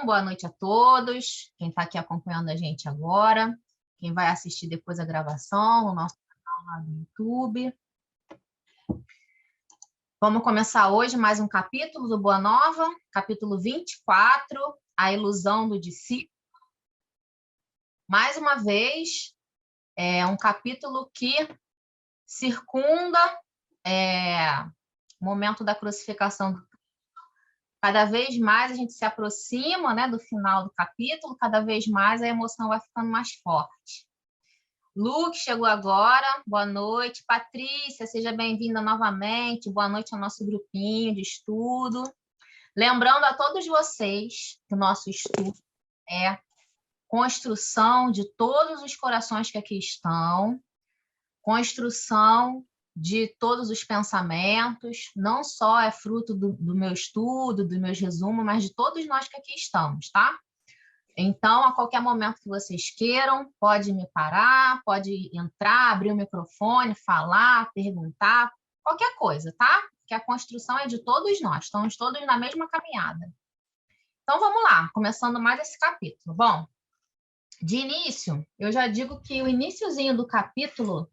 boa noite a todos. Quem está aqui acompanhando a gente agora, quem vai assistir depois a gravação, no nosso canal lá no YouTube. Vamos começar hoje mais um capítulo do Boa Nova, capítulo 24, a ilusão do discípulo. Mais uma vez, é um capítulo que circunda o momento da crucificação do Cristo. Cada vez mais a gente se aproxima, né, do final do capítulo, cada vez mais a emoção vai ficando mais forte. Luke chegou agora, boa noite. Patrícia, seja bem-vinda novamente, boa noite ao nosso grupinho de estudo. Lembrando a todos vocês que o nosso estudo é construção de todos os corações que aqui estão, construção de todos os pensamentos, não só é fruto do meu estudo, dos meus resumos, mas de todos nós que aqui estamos, tá? Então, a qualquer momento que vocês queiram, pode me parar, pode entrar, abrir o microfone, falar, perguntar, qualquer coisa, tá? Porque a construção é de todos nós, estamos todos na mesma caminhada. Então, vamos lá, começando mais esse capítulo. Bom, de início, eu já digo que o iniciozinho do capítulo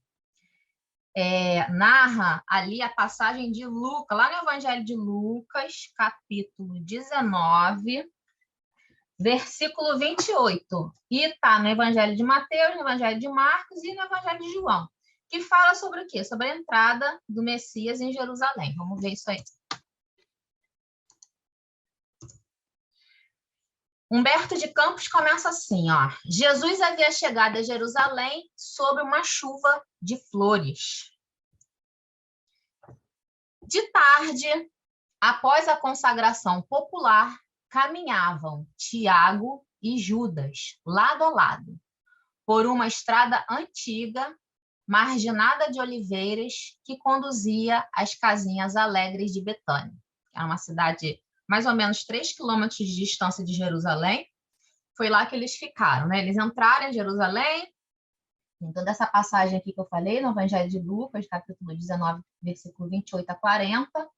narra ali a passagem de Lucas, lá no Evangelho de Lucas, capítulo 19, versículo 28. E está no Evangelho de Mateus, no Evangelho de Marcos e no Evangelho de João, que fala sobre o quê? Sobre a entrada do Messias em Jerusalém. Vamos ver isso aí. Humberto de Campos começa assim, ó. Jesus havia chegado a Jerusalém sob uma chuva de flores. De tarde, após a consagração popular, caminhavam Tiago e Judas, lado a lado, por uma estrada antiga, marginada de oliveiras, que conduzia às casinhas alegres de Betânia. Era uma cidade mais ou menos 3 quilômetros de distância de Jerusalém. Foi lá que eles ficaram, né? Eles entraram em Jerusalém, em toda essa passagem aqui que eu falei, no Evangelho de Lucas, capítulo 19, versículo 28 a 40.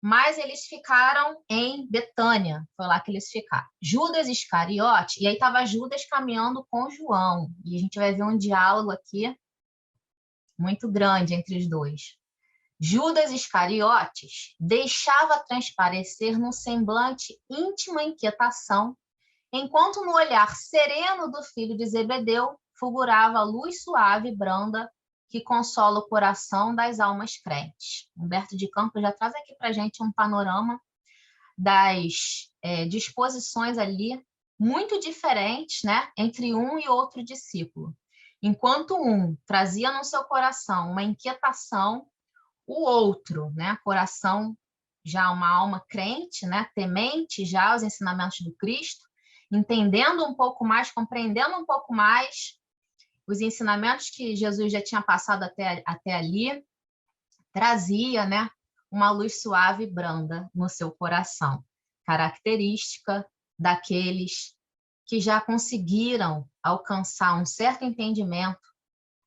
Mas eles ficaram em Betânia, foi lá que eles ficaram. Judas Iscariote, e aí estava Judas caminhando com João, e a gente vai ver um diálogo aqui muito grande entre os dois. Judas Iscariotes deixava transparecer no semblante íntima inquietação, enquanto no olhar sereno do filho de Zebedeu fulgurava a luz suave e branda que consola o coração das almas crentes. Humberto de Campos já traz aqui para a gente um panorama das disposições ali muito diferentes, né, entre um e outro discípulo. Enquanto um trazia no seu coração uma inquietação, o outro, né, coração já uma alma crente, né, temente já aos ensinamentos do Cristo, entendendo um pouco mais, compreendendo um pouco mais os ensinamentos que Jesus já tinha passado até ali, trazia, né, uma luz suave e branda no seu coração, característica daqueles que já conseguiram alcançar um certo entendimento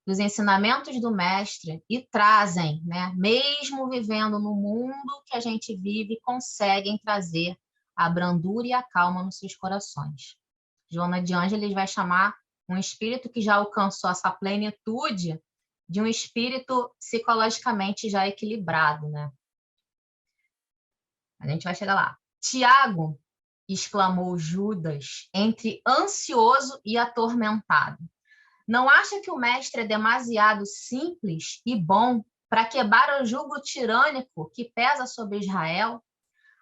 dos ensinamentos do Mestre e trazem, né, mesmo vivendo no mundo que a gente vive, conseguem trazer a brandura e a calma nos seus corações. Joana de Ângeles vai chamar um espírito que já alcançou essa plenitude de um espírito psicologicamente já equilibrado, né? A gente vai chegar lá. Tiago, exclamou Judas, entre ansioso e atormentado. Não acha que o mestre é demasiado simples e bom para quebrar o jugo tirânico que pesa sobre Israel,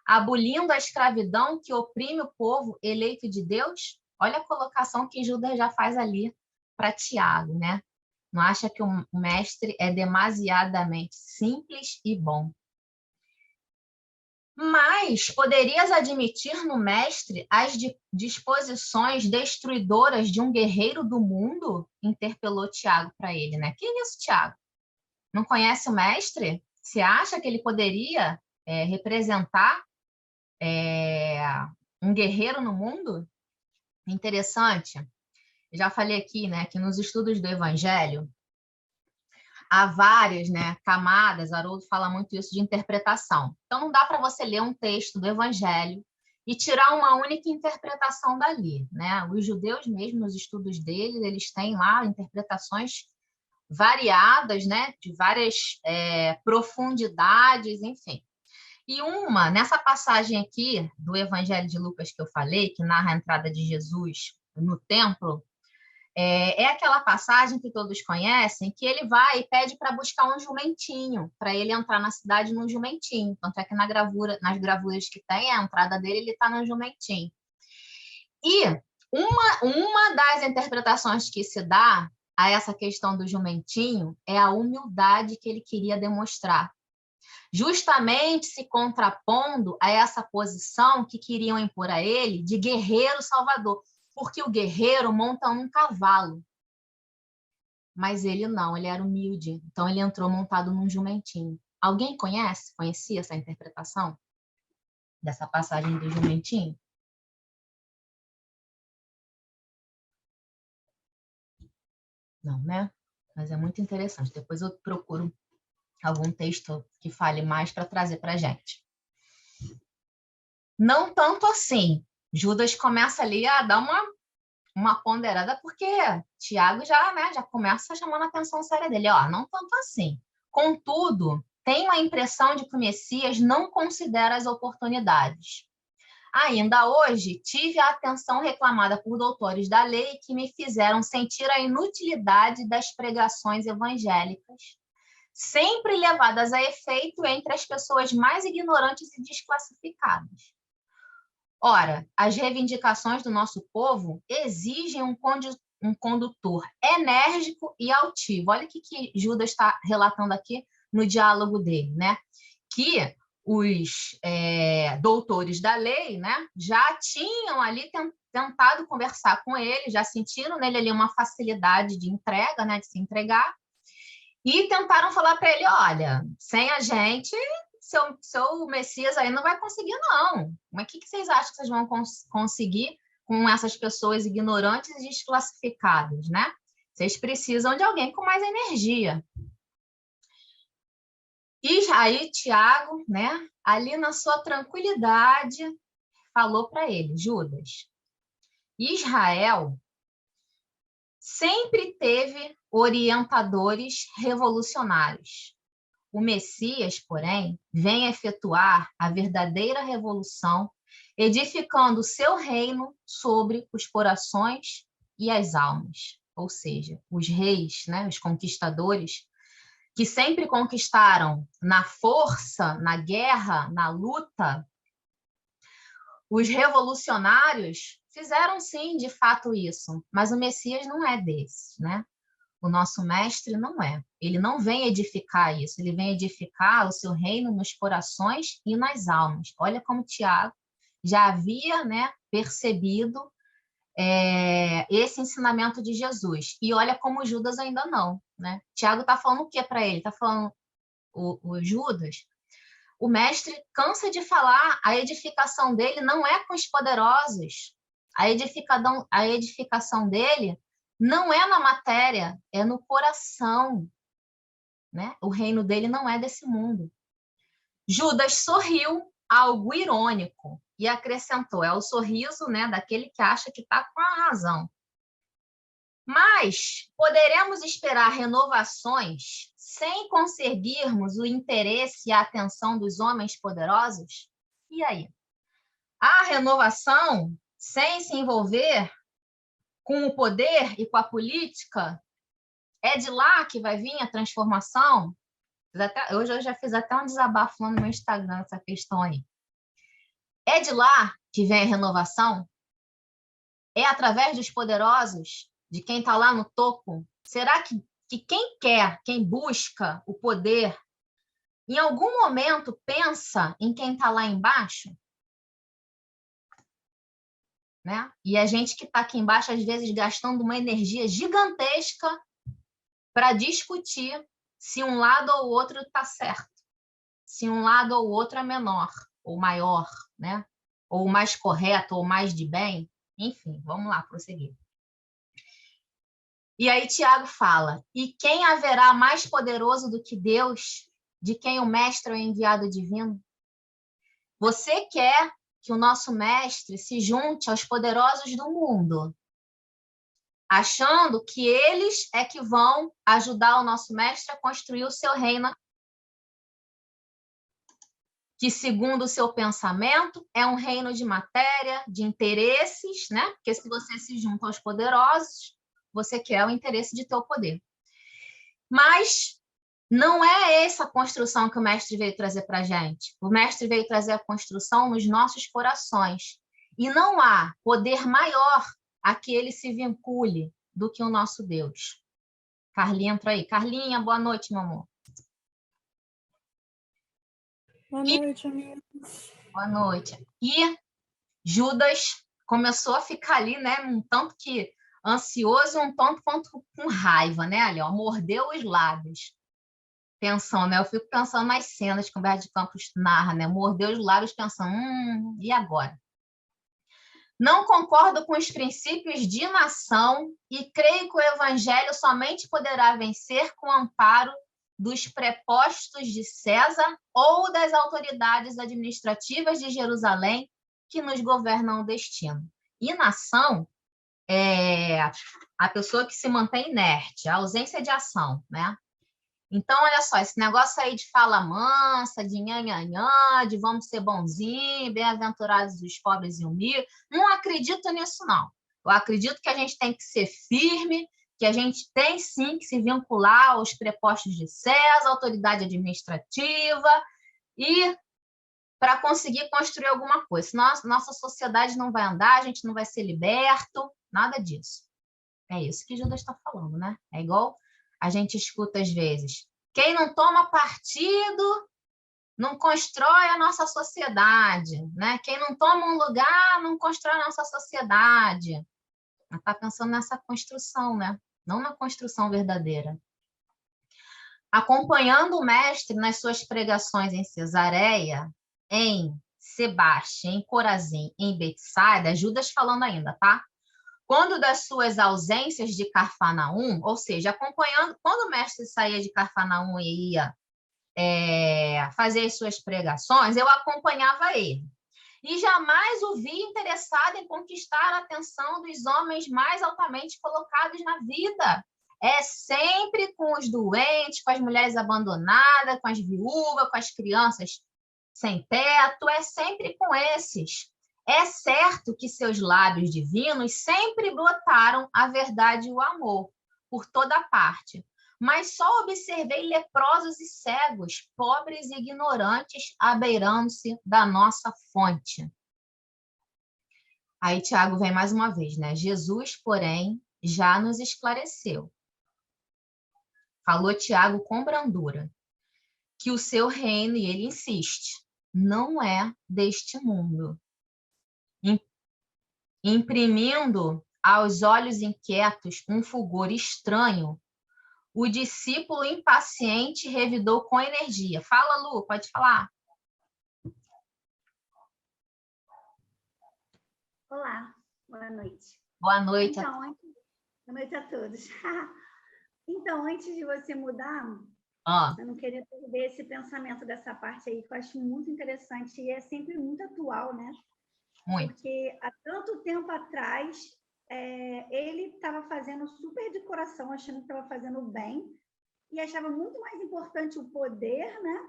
abolindo a escravidão que oprime o povo eleito de Deus? Olha a colocação que Judas já faz ali para Tiago, né? Não acha que o mestre é demasiadamente simples e bom. Mas poderias admitir no mestre as disposições destruidoras de um guerreiro do mundo? Interpelou Tiago para ele, né? Que isso, Tiago? Não conhece o mestre? Você acha que ele poderia representar um guerreiro no mundo? Interessante. Eu já falei aqui, né, que nos estudos do Evangelho, há várias, né, camadas, Haroldo fala muito isso de interpretação. Então, não dá para você ler um texto do Evangelho e tirar uma única interpretação dali, né? Os judeus mesmo, nos estudos deles, eles têm lá interpretações variadas, né, de várias profundidades, enfim. E nessa passagem aqui do Evangelho de Lucas que eu falei, que narra a entrada de Jesus no templo, é aquela passagem que todos conhecem, que ele vai e pede para buscar um jumentinho, para ele entrar na cidade num jumentinho. Tanto é que nas gravuras que tem, a entrada dele, ele está no jumentinho. E uma das interpretações que se dá a essa questão do jumentinho é a humildade que ele queria demonstrar, justamente se contrapondo a essa posição que queriam impor a ele de guerreiro salvador, porque o guerreiro monta um cavalo, mas ele não, ele era humilde, então ele entrou montado num jumentinho. Alguém conhecia essa interpretação dessa passagem do jumentinho? Não, né? Mas é muito interessante. Depois eu procuro algum texto que fale mais para trazer para a gente. Não tanto assim. Judas começa ali a dar uma ponderada, porque Tiago já começa chamando a atenção séria dele. Ó, não tanto assim. Contudo, tenho a impressão de que o Messias não considera as oportunidades. Ainda hoje, tive a atenção reclamada por doutores da lei que me fizeram sentir a inutilidade das pregações evangélicas, sempre levadas a efeito entre as pessoas mais ignorantes e desclassificadas. Ora, as reivindicações do nosso povo exigem um condutor enérgico e altivo. Olha o que Judas está relatando aqui no diálogo dele, né? Que os doutores da lei, né, já tinham ali tentado conversar com ele, já sentiram nele ali uma facilidade de entrega, né, de se entregar, e tentaram falar para ele, olha, sem a gente, seu Messias aí não vai conseguir, não. Mas o que vocês acham que vocês vão conseguir com essas pessoas ignorantes e desclassificadas, né? Vocês precisam de alguém com mais energia. E aí, Tiago, né, ali na sua tranquilidade, falou para ele, Judas, Israel sempre teve orientadores revolucionários. O Messias, porém, vem efetuar a verdadeira revolução, edificando o seu reino sobre os corações e as almas. Ou seja, os reis, né, os conquistadores, que sempre conquistaram na força, na guerra, na luta, os revolucionários fizeram sim, de fato, isso, mas o Messias não é desses, né? O nosso mestre não é. Ele não vem edificar isso, ele vem edificar o seu reino nos corações e nas almas. Olha como Tiago já havia, né, percebido esse ensinamento de Jesus. E olha como Judas ainda não, né? Tiago está falando o que para ele? Está falando, o Judas, o mestre cansa de falar, a edificação dele não é com os poderosos. A edificação dele não é na matéria, é no coração, né? O reino dele não é desse mundo. Judas sorriu, algo irônico, e acrescentou, é o sorriso, né, daquele que acha que está com a razão. Mas poderemos esperar renovações sem conseguirmos o interesse e a atenção dos homens poderosos? E aí? A renovação sem se envolver com o poder e com a política? É de lá que vai vir a transformação? Hoje eu já fiz até um desabafo no meu Instagram essa questão aí. É de lá que vem a renovação? É através dos poderosos, de quem está lá no topo? Será que quem quer, quem busca o poder, em algum momento pensa em quem está lá embaixo? Né? E a gente que está aqui embaixo, às vezes, gastando uma energia gigantesca para discutir se um lado ou outro está certo, se um lado ou outro é menor ou maior, né? Ou mais correto ou mais de bem. Enfim, vamos lá, prosseguir. E aí Tiago fala, e quem haverá mais poderoso do que Deus, de quem o mestre é o enviado divino? Você quer que o nosso mestre se junte aos poderosos do mundo, achando que eles é que vão ajudar o nosso mestre a construir o seu reino, que, segundo o seu pensamento, é um reino de matéria, de interesses, né? Porque se você se junta aos poderosos, você quer o interesse de ter o poder. Mas não é essa a construção que o mestre veio trazer para a gente. O mestre veio trazer a construção nos nossos corações. E não há poder maior a que ele se vincule do que o nosso Deus. Carlinha, entra aí. Carlinha, boa noite, meu amor. Boa noite, amigos. Boa noite. E Judas começou a ficar ali, né, um tanto que ansioso, um tanto quanto com raiva, né, ali, ó, mordeu os lábios. Pensando, né, eu fico pensando nas cenas que o Humberto de Campos narra, né, mordeu os lábios pensando, e agora? Não concordo com os princípios de nação e creio que o evangelho somente poderá vencer com o amparo dos prepostos de César ou das autoridades administrativas de Jerusalém que nos governam o destino. E nação é a pessoa que se mantém inerte, a ausência de ação, né? Então, olha só, esse negócio aí de fala mansa, de nhanhanhã, de vamos ser bonzinhos, bem-aventurados os pobres e humildes, não acredito nisso, não. Eu acredito que a gente tem que ser firme, que a gente tem, sim, que se vincular aos prepostos de César, autoridade administrativa, e para conseguir construir alguma coisa. Senão a nossa sociedade não vai andar, a gente não vai ser liberto, nada disso. É isso que Judas está falando, né? É igual a gente escuta às vezes. Quem não toma partido não constrói a nossa sociedade, né? Quem não toma um lugar não constrói a nossa sociedade. Está pensando nessa construção, né? Não na construção verdadeira. Acompanhando o mestre nas suas pregações em Cesareia, em Sebaste, em Corazim, em Betsaida, Judas falando ainda, tá? Quando das suas ausências de Cafarnaum, ou seja, acompanhando, quando o mestre saía de Cafarnaum e ia fazer as suas pregações, eu acompanhava ele. E jamais o vi interessado em conquistar a atenção dos homens mais altamente colocados na vida. É sempre com os doentes, com as mulheres abandonadas, com as viúvas, com as crianças sem teto, é sempre com esses. É certo que seus lábios divinos sempre brotaram a verdade e o amor por toda parte, mas só observei leprosos e cegos, pobres e ignorantes, abeirando-se da nossa fonte. Aí Tiago vem mais uma vez, né? Jesus, porém, já nos esclareceu. Falou Tiago com brandura, que o seu reino, e ele insiste, não é deste mundo. Imprimindo aos olhos inquietos um fulgor estranho, o discípulo impaciente revidou com energia. Fala, Lu, pode falar. Olá, boa noite. Boa noite. Boa noite a todos. Então, antes de você mudar, eu não queria perder esse pensamento dessa parte aí, que eu acho muito interessante e é sempre muito atual, né? Muito. Porque há tanto tempo atrás, ele estava fazendo super de coração, achando que estava fazendo bem, e achava muito mais importante o poder, né?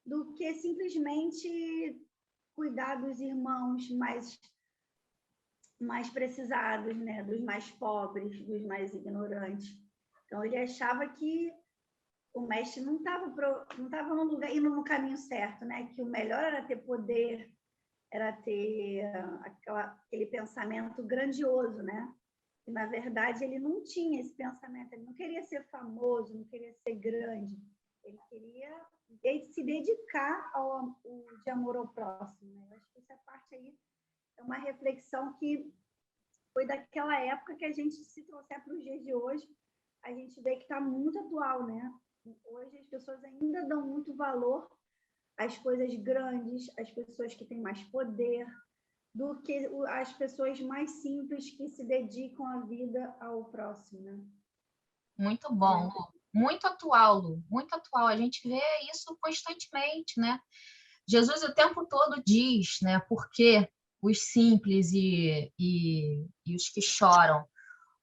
Do que simplesmente cuidar dos irmãos mais precisados, né? Dos mais pobres, dos mais ignorantes. Então, ele achava que o mestre não estava indo no caminho certo, né? Que o melhor era ter poder, era ter aquele pensamento grandioso, né? E, na verdade, ele não tinha esse pensamento, ele não queria ser famoso, não queria ser grande, ele queria se dedicar de amor ao próximo, né? Eu acho que essa parte aí é uma reflexão que foi daquela época que a gente, se trouxer para os dias de hoje, a gente vê que está muito atual, né? Hoje as pessoas ainda dão muito valor às coisas grandes, às pessoas que têm mais poder, do que as pessoas mais simples que se dedicam a vida ao próximo, né? Muito bom, Lu. Muito atual, Lu. Muito atual. A gente vê isso constantemente, né? Jesus o tempo todo diz, né? Por que os simples e os que choram?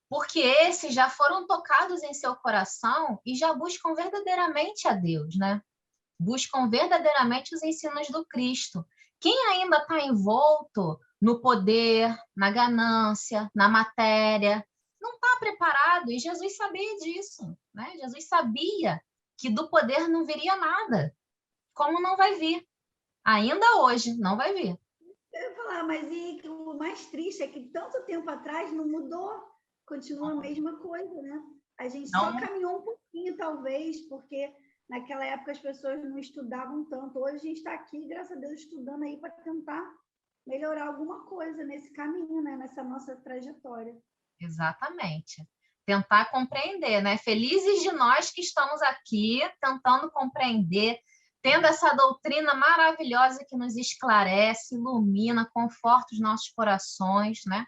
Porque esses já foram tocados em seu coração e já buscam verdadeiramente a Deus, né? Buscam verdadeiramente os ensinos do Cristo. Quem ainda está envolto no poder, na ganância, na matéria, não está preparado, e Jesus sabia disso, né? Jesus sabia que do poder não viria nada, como não vai vir. Ainda hoje, não vai vir. Eu ia falar, mas e o mais triste é que tanto tempo atrás não mudou, continua a mesma coisa, né? A gente só Não, caminhou um pouquinho, talvez, porque naquela época as pessoas não estudavam tanto. Hoje a gente está aqui, graças a Deus, estudando aí para tentar melhorar alguma coisa nesse caminho, né? Nessa nossa trajetória. exatamente. Tentar compreender, né? Felizes de nós que estamos aqui tentando compreender, tendo essa doutrina maravilhosa que nos esclarece, ilumina, conforta os nossos corações, né?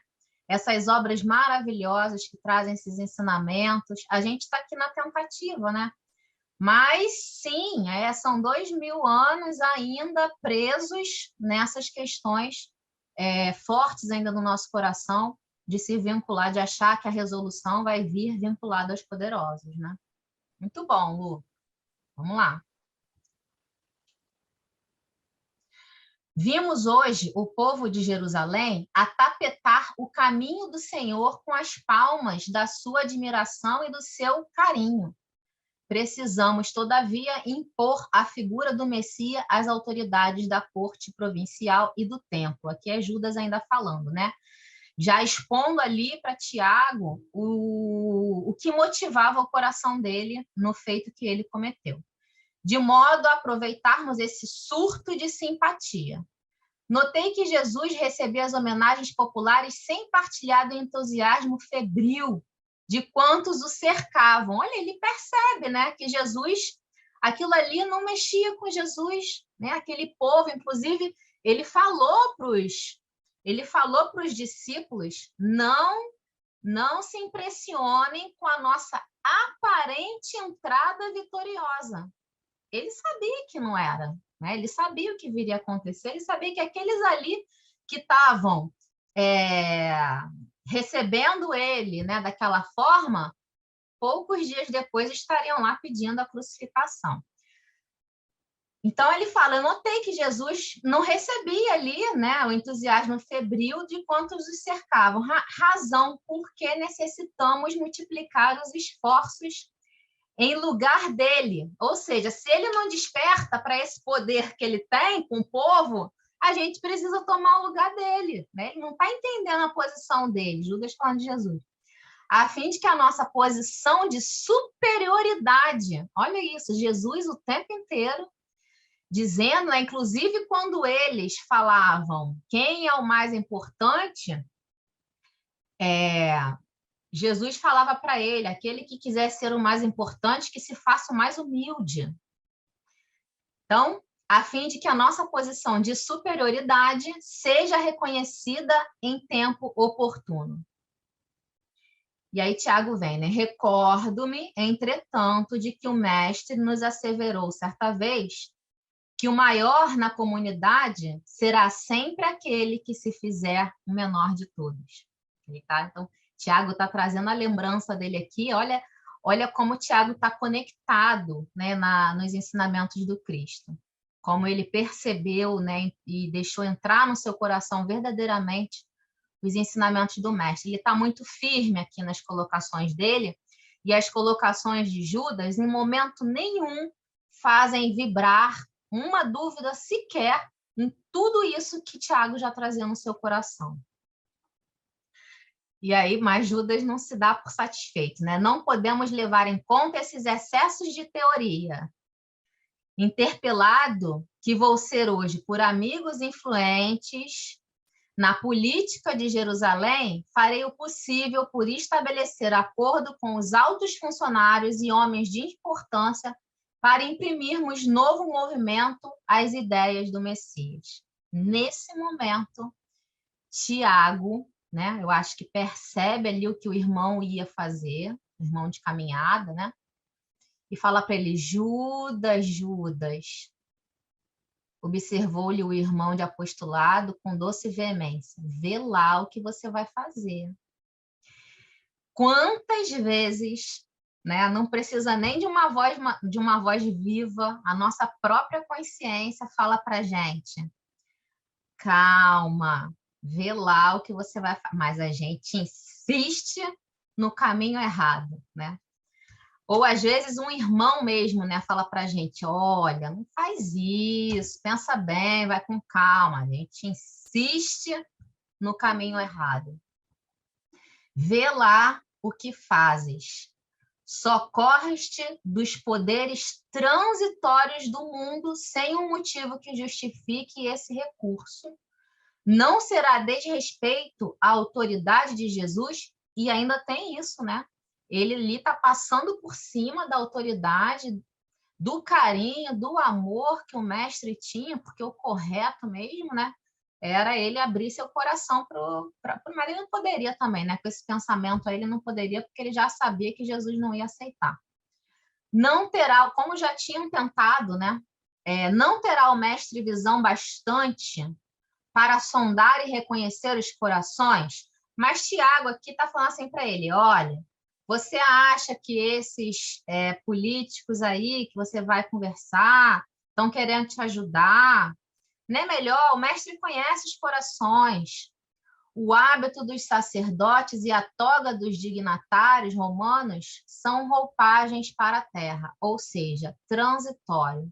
Essas obras maravilhosas que trazem esses ensinamentos. A gente está aqui na tentativa, né? Mas, sim, são 2000 anos ainda presos nessas questões fortes ainda no nosso coração, de se vincular, de achar que a resolução vai vir vinculada aos poderosos, né? Muito bom, Lu. Vamos lá. Vimos hoje o povo de Jerusalém atapetar o caminho do Senhor com as palmas da sua admiração e do seu carinho. Precisamos, todavia, impor a figura do Messias às autoridades da corte provincial e do templo. Aqui é Judas ainda falando, né? Já expondo ali para Tiago o que motivava o coração dele no feito que ele cometeu, de modo a aproveitarmos esse surto de simpatia. Notei que Jesus recebia as homenagens populares sem partilhar do entusiasmo febril de quantos o cercavam. Olha, ele percebe, né, que Jesus, aquilo ali não mexia com Jesus, né? Aquele povo, inclusive, ele falou para os discípulos, não se impressionem com a nossa aparente entrada vitoriosa. Ele sabia que não era, né? Ele sabia o que viria a acontecer, ele sabia que aqueles ali que estavam recebendo ele, né, daquela forma, poucos dias depois estariam lá pedindo a crucificação. Então ele fala, eu notei que Jesus não recebia ali, né, o entusiasmo febril de quantos os cercavam, razão porque necessitamos multiplicar os esforços em lugar dele. Ou seja, se ele não desperta para esse poder que ele tem com o povo, a gente precisa tomar o lugar dele, né? Ele não está entendendo a posição dele, Judas falando de Jesus. A fim de que a nossa posição de superioridade, olha isso, Jesus o tempo inteiro dizendo, né, inclusive quando eles falavam quem é o mais importante, Jesus falava para ele, aquele que quiser ser o mais importante, que se faça o mais humilde. Então, a fim de que a nossa posição de superioridade seja reconhecida em tempo oportuno. E aí Tiago vem, né? Recordo-me, entretanto, de que o mestre nos asseverou certa vez que o maior na comunidade será sempre aquele que se fizer o menor de todos. Tá? Então, Tiago está trazendo a lembrança dele aqui. Olha como Tiago está conectado, né, nos ensinamentos do Cristo. Como ele percebeu, né, e deixou entrar no seu coração verdadeiramente os ensinamentos do mestre. Ele está muito firme aqui nas colocações dele, e as colocações de Judas, em momento nenhum, fazem vibrar uma dúvida sequer em tudo isso que Tiago já trazia no seu coração. E aí, mas Judas não se dá por satisfeito, né? Não podemos levar em conta esses excessos de teoria. Interpelado, que vou ser hoje por amigos influentes na política de Jerusalém, farei o possível por estabelecer acordo com os altos funcionários e homens de importância para imprimirmos novo movimento às ideias do Messias. Nesse momento, Tiago, né, eu acho que percebe ali o que o irmão ia fazer, irmão de caminhada, né? E fala para ele: Judas, Judas. Observou-lhe o irmão de apostolado com doce veemência. Vê lá o que você vai fazer. Quantas vezes, né? Não precisa nem de uma voz viva, a nossa própria consciência fala para gente: calma, vê lá o que você vai fazer. Mas a gente insiste no caminho errado, né? Ou às vezes um irmão mesmo, né, fala para a gente: olha, não faz isso, pensa bem, vai com calma. A gente insiste no caminho errado. Vê lá o que fazes. Socorres-te dos poderes transitórios do mundo sem um motivo que justifique esse recurso. Não será desrespeito à autoridade de Jesus, e ainda tem isso, né? Ele ali está passando por cima da autoridade, do carinho, do amor que o mestre tinha, porque o correto mesmo, né? Era ele abrir seu coração mas ele não poderia também, né? Com esse pensamento aí, ele não poderia, porque ele já sabia que Jesus não ia aceitar. Não terá, como já tinham tentado, né? Não terá o mestre visão bastante para sondar e reconhecer os corações? Mas Tiago aqui está falando assim para ele: olha, você acha que esses políticos aí que você vai conversar estão querendo te ajudar? Não é melhor? O mestre conhece os corações. O hábito dos sacerdotes e a toga dos dignatários romanos são roupagens para a terra, ou seja, transitório.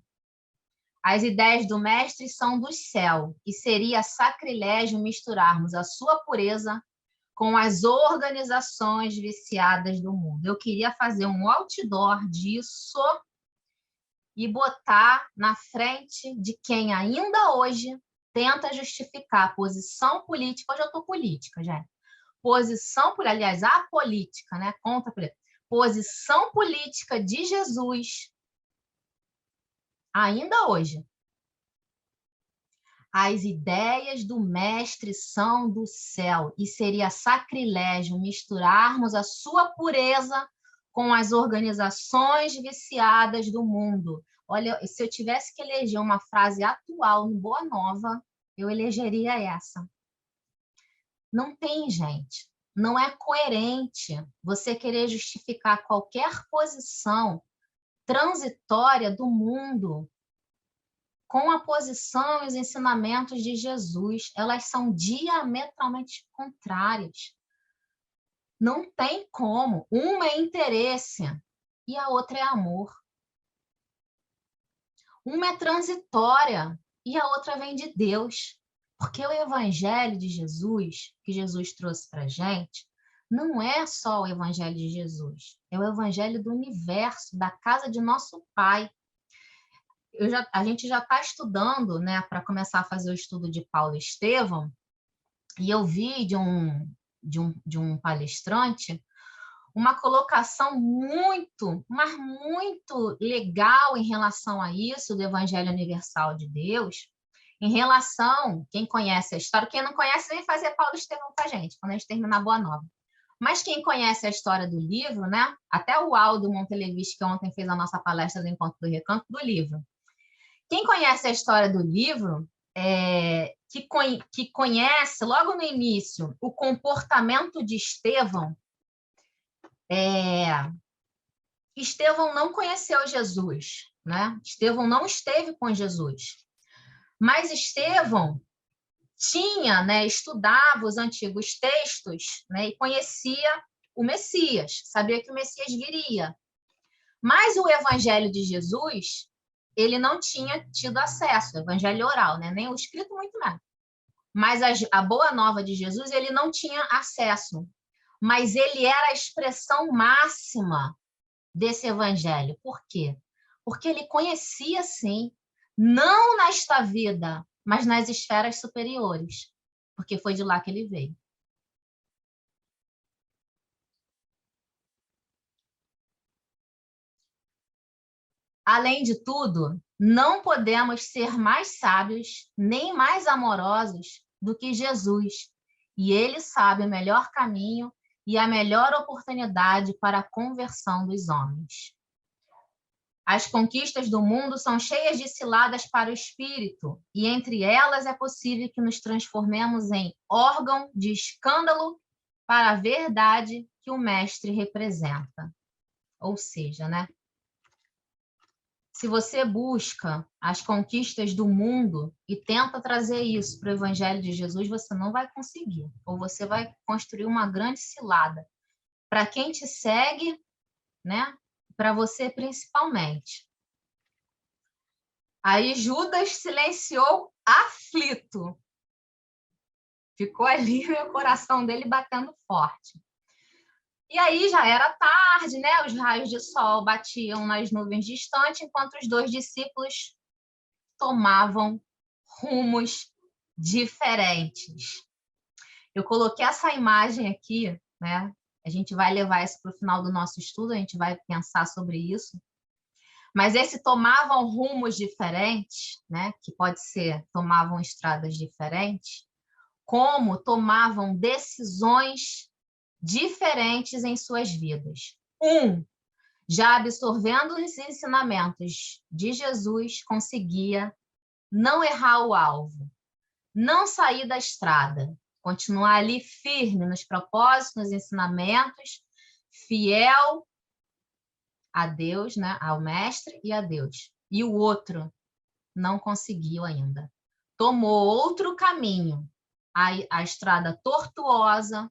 As ideias do mestre são do céu, e seria sacrilégio misturarmos a sua pureza com as organizações viciadas do mundo. Eu queria fazer um outdoor disso e botar na frente de quem ainda hoje tenta justificar a posição política. Hoje eu estou política, gente. Aliás, a política, né? Contra a política. Posição política de Jesus, ainda hoje. As ideias do mestre são do céu, e seria sacrilégio misturarmos a sua pureza com as organizações viciadas do mundo. Olha, se eu tivesse que eleger uma frase atual no Boa Nova, eu elegeria essa. Não tem, gente. Não é coerente você querer justificar qualquer posição transitória do mundo com a posição e os ensinamentos de Jesus. Elas são diametralmente contrárias. Não tem como. Uma é interesse e a outra é amor. Uma é transitória e a outra vem de Deus. Porque o evangelho de Jesus, que Jesus trouxe para a gente, não é só o evangelho de Jesus. É o evangelho do universo, da casa de nosso Pai. A gente já está estudando, né, para começar a fazer o estudo de Paulo e Estevão, e eu vi de um palestrante uma colocação muito, mas muito legal em relação a isso, do Evangelho Universal de Deus, em relação, quem conhece a história, quem não conhece, vem fazer Paulo e Estevão com a gente, quando a gente terminar Boa Nova. Mas quem conhece a história do livro, né? Até o Aldo Montelevis, que ontem fez a nossa palestra do Encontro do Recanto, do livro. Quem conhece a história do livro, que conhece logo no início o comportamento de Estevão, Estevão não conheceu Jesus, né? Estevão não esteve com Jesus. Mas Estevão tinha, né, estudava os antigos textos, né, e conhecia o Messias, sabia que o Messias viria. Mas o Evangelho de Jesus, ele não tinha tido acesso, o Evangelho oral, né, nem o escrito muito menos. Mas a Boa Nova de Jesus, ele não tinha acesso. Mas ele era a expressão máxima desse Evangelho. Por quê? Porque ele conhecia, sim, não nesta vida, mas nas esferas superiores, porque foi de lá que ele veio. Além de tudo, não podemos ser mais sábios nem mais amorosos do que Jesus, e ele sabe o melhor caminho e a melhor oportunidade para a conversão dos homens. As conquistas do mundo são cheias de ciladas para o espírito, e entre elas é possível que nos transformemos em órgão de escândalo para a verdade que o mestre representa. Ou seja, né? Se você busca as conquistas do mundo e tenta trazer isso para o Evangelho de Jesus, você não vai conseguir. Ou você vai construir uma grande cilada. Para quem te segue, né? Para você principalmente. Aí Judas silenciou aflito. Ficou ali o coração dele batendo forte. E aí já era tarde, né? Os raios de sol batiam nas nuvens distantes, enquanto os dois discípulos tomavam rumos diferentes. Eu coloquei essa imagem aqui, né? A gente vai levar isso para o final do nosso estudo, a gente vai pensar sobre isso. Mas esse tomavam rumos diferentes, né? Que pode ser tomavam estradas diferentes, como tomavam decisões diferentes em suas vidas. Já absorvendo os ensinamentos de Jesus, conseguia não errar o alvo, não sair da estrada, continuar ali firme nos propósitos, nos ensinamentos, fiel a Deus, né, ao mestre e a Deus. E o outro não conseguiu ainda. Tomou outro caminho, a estrada tortuosa,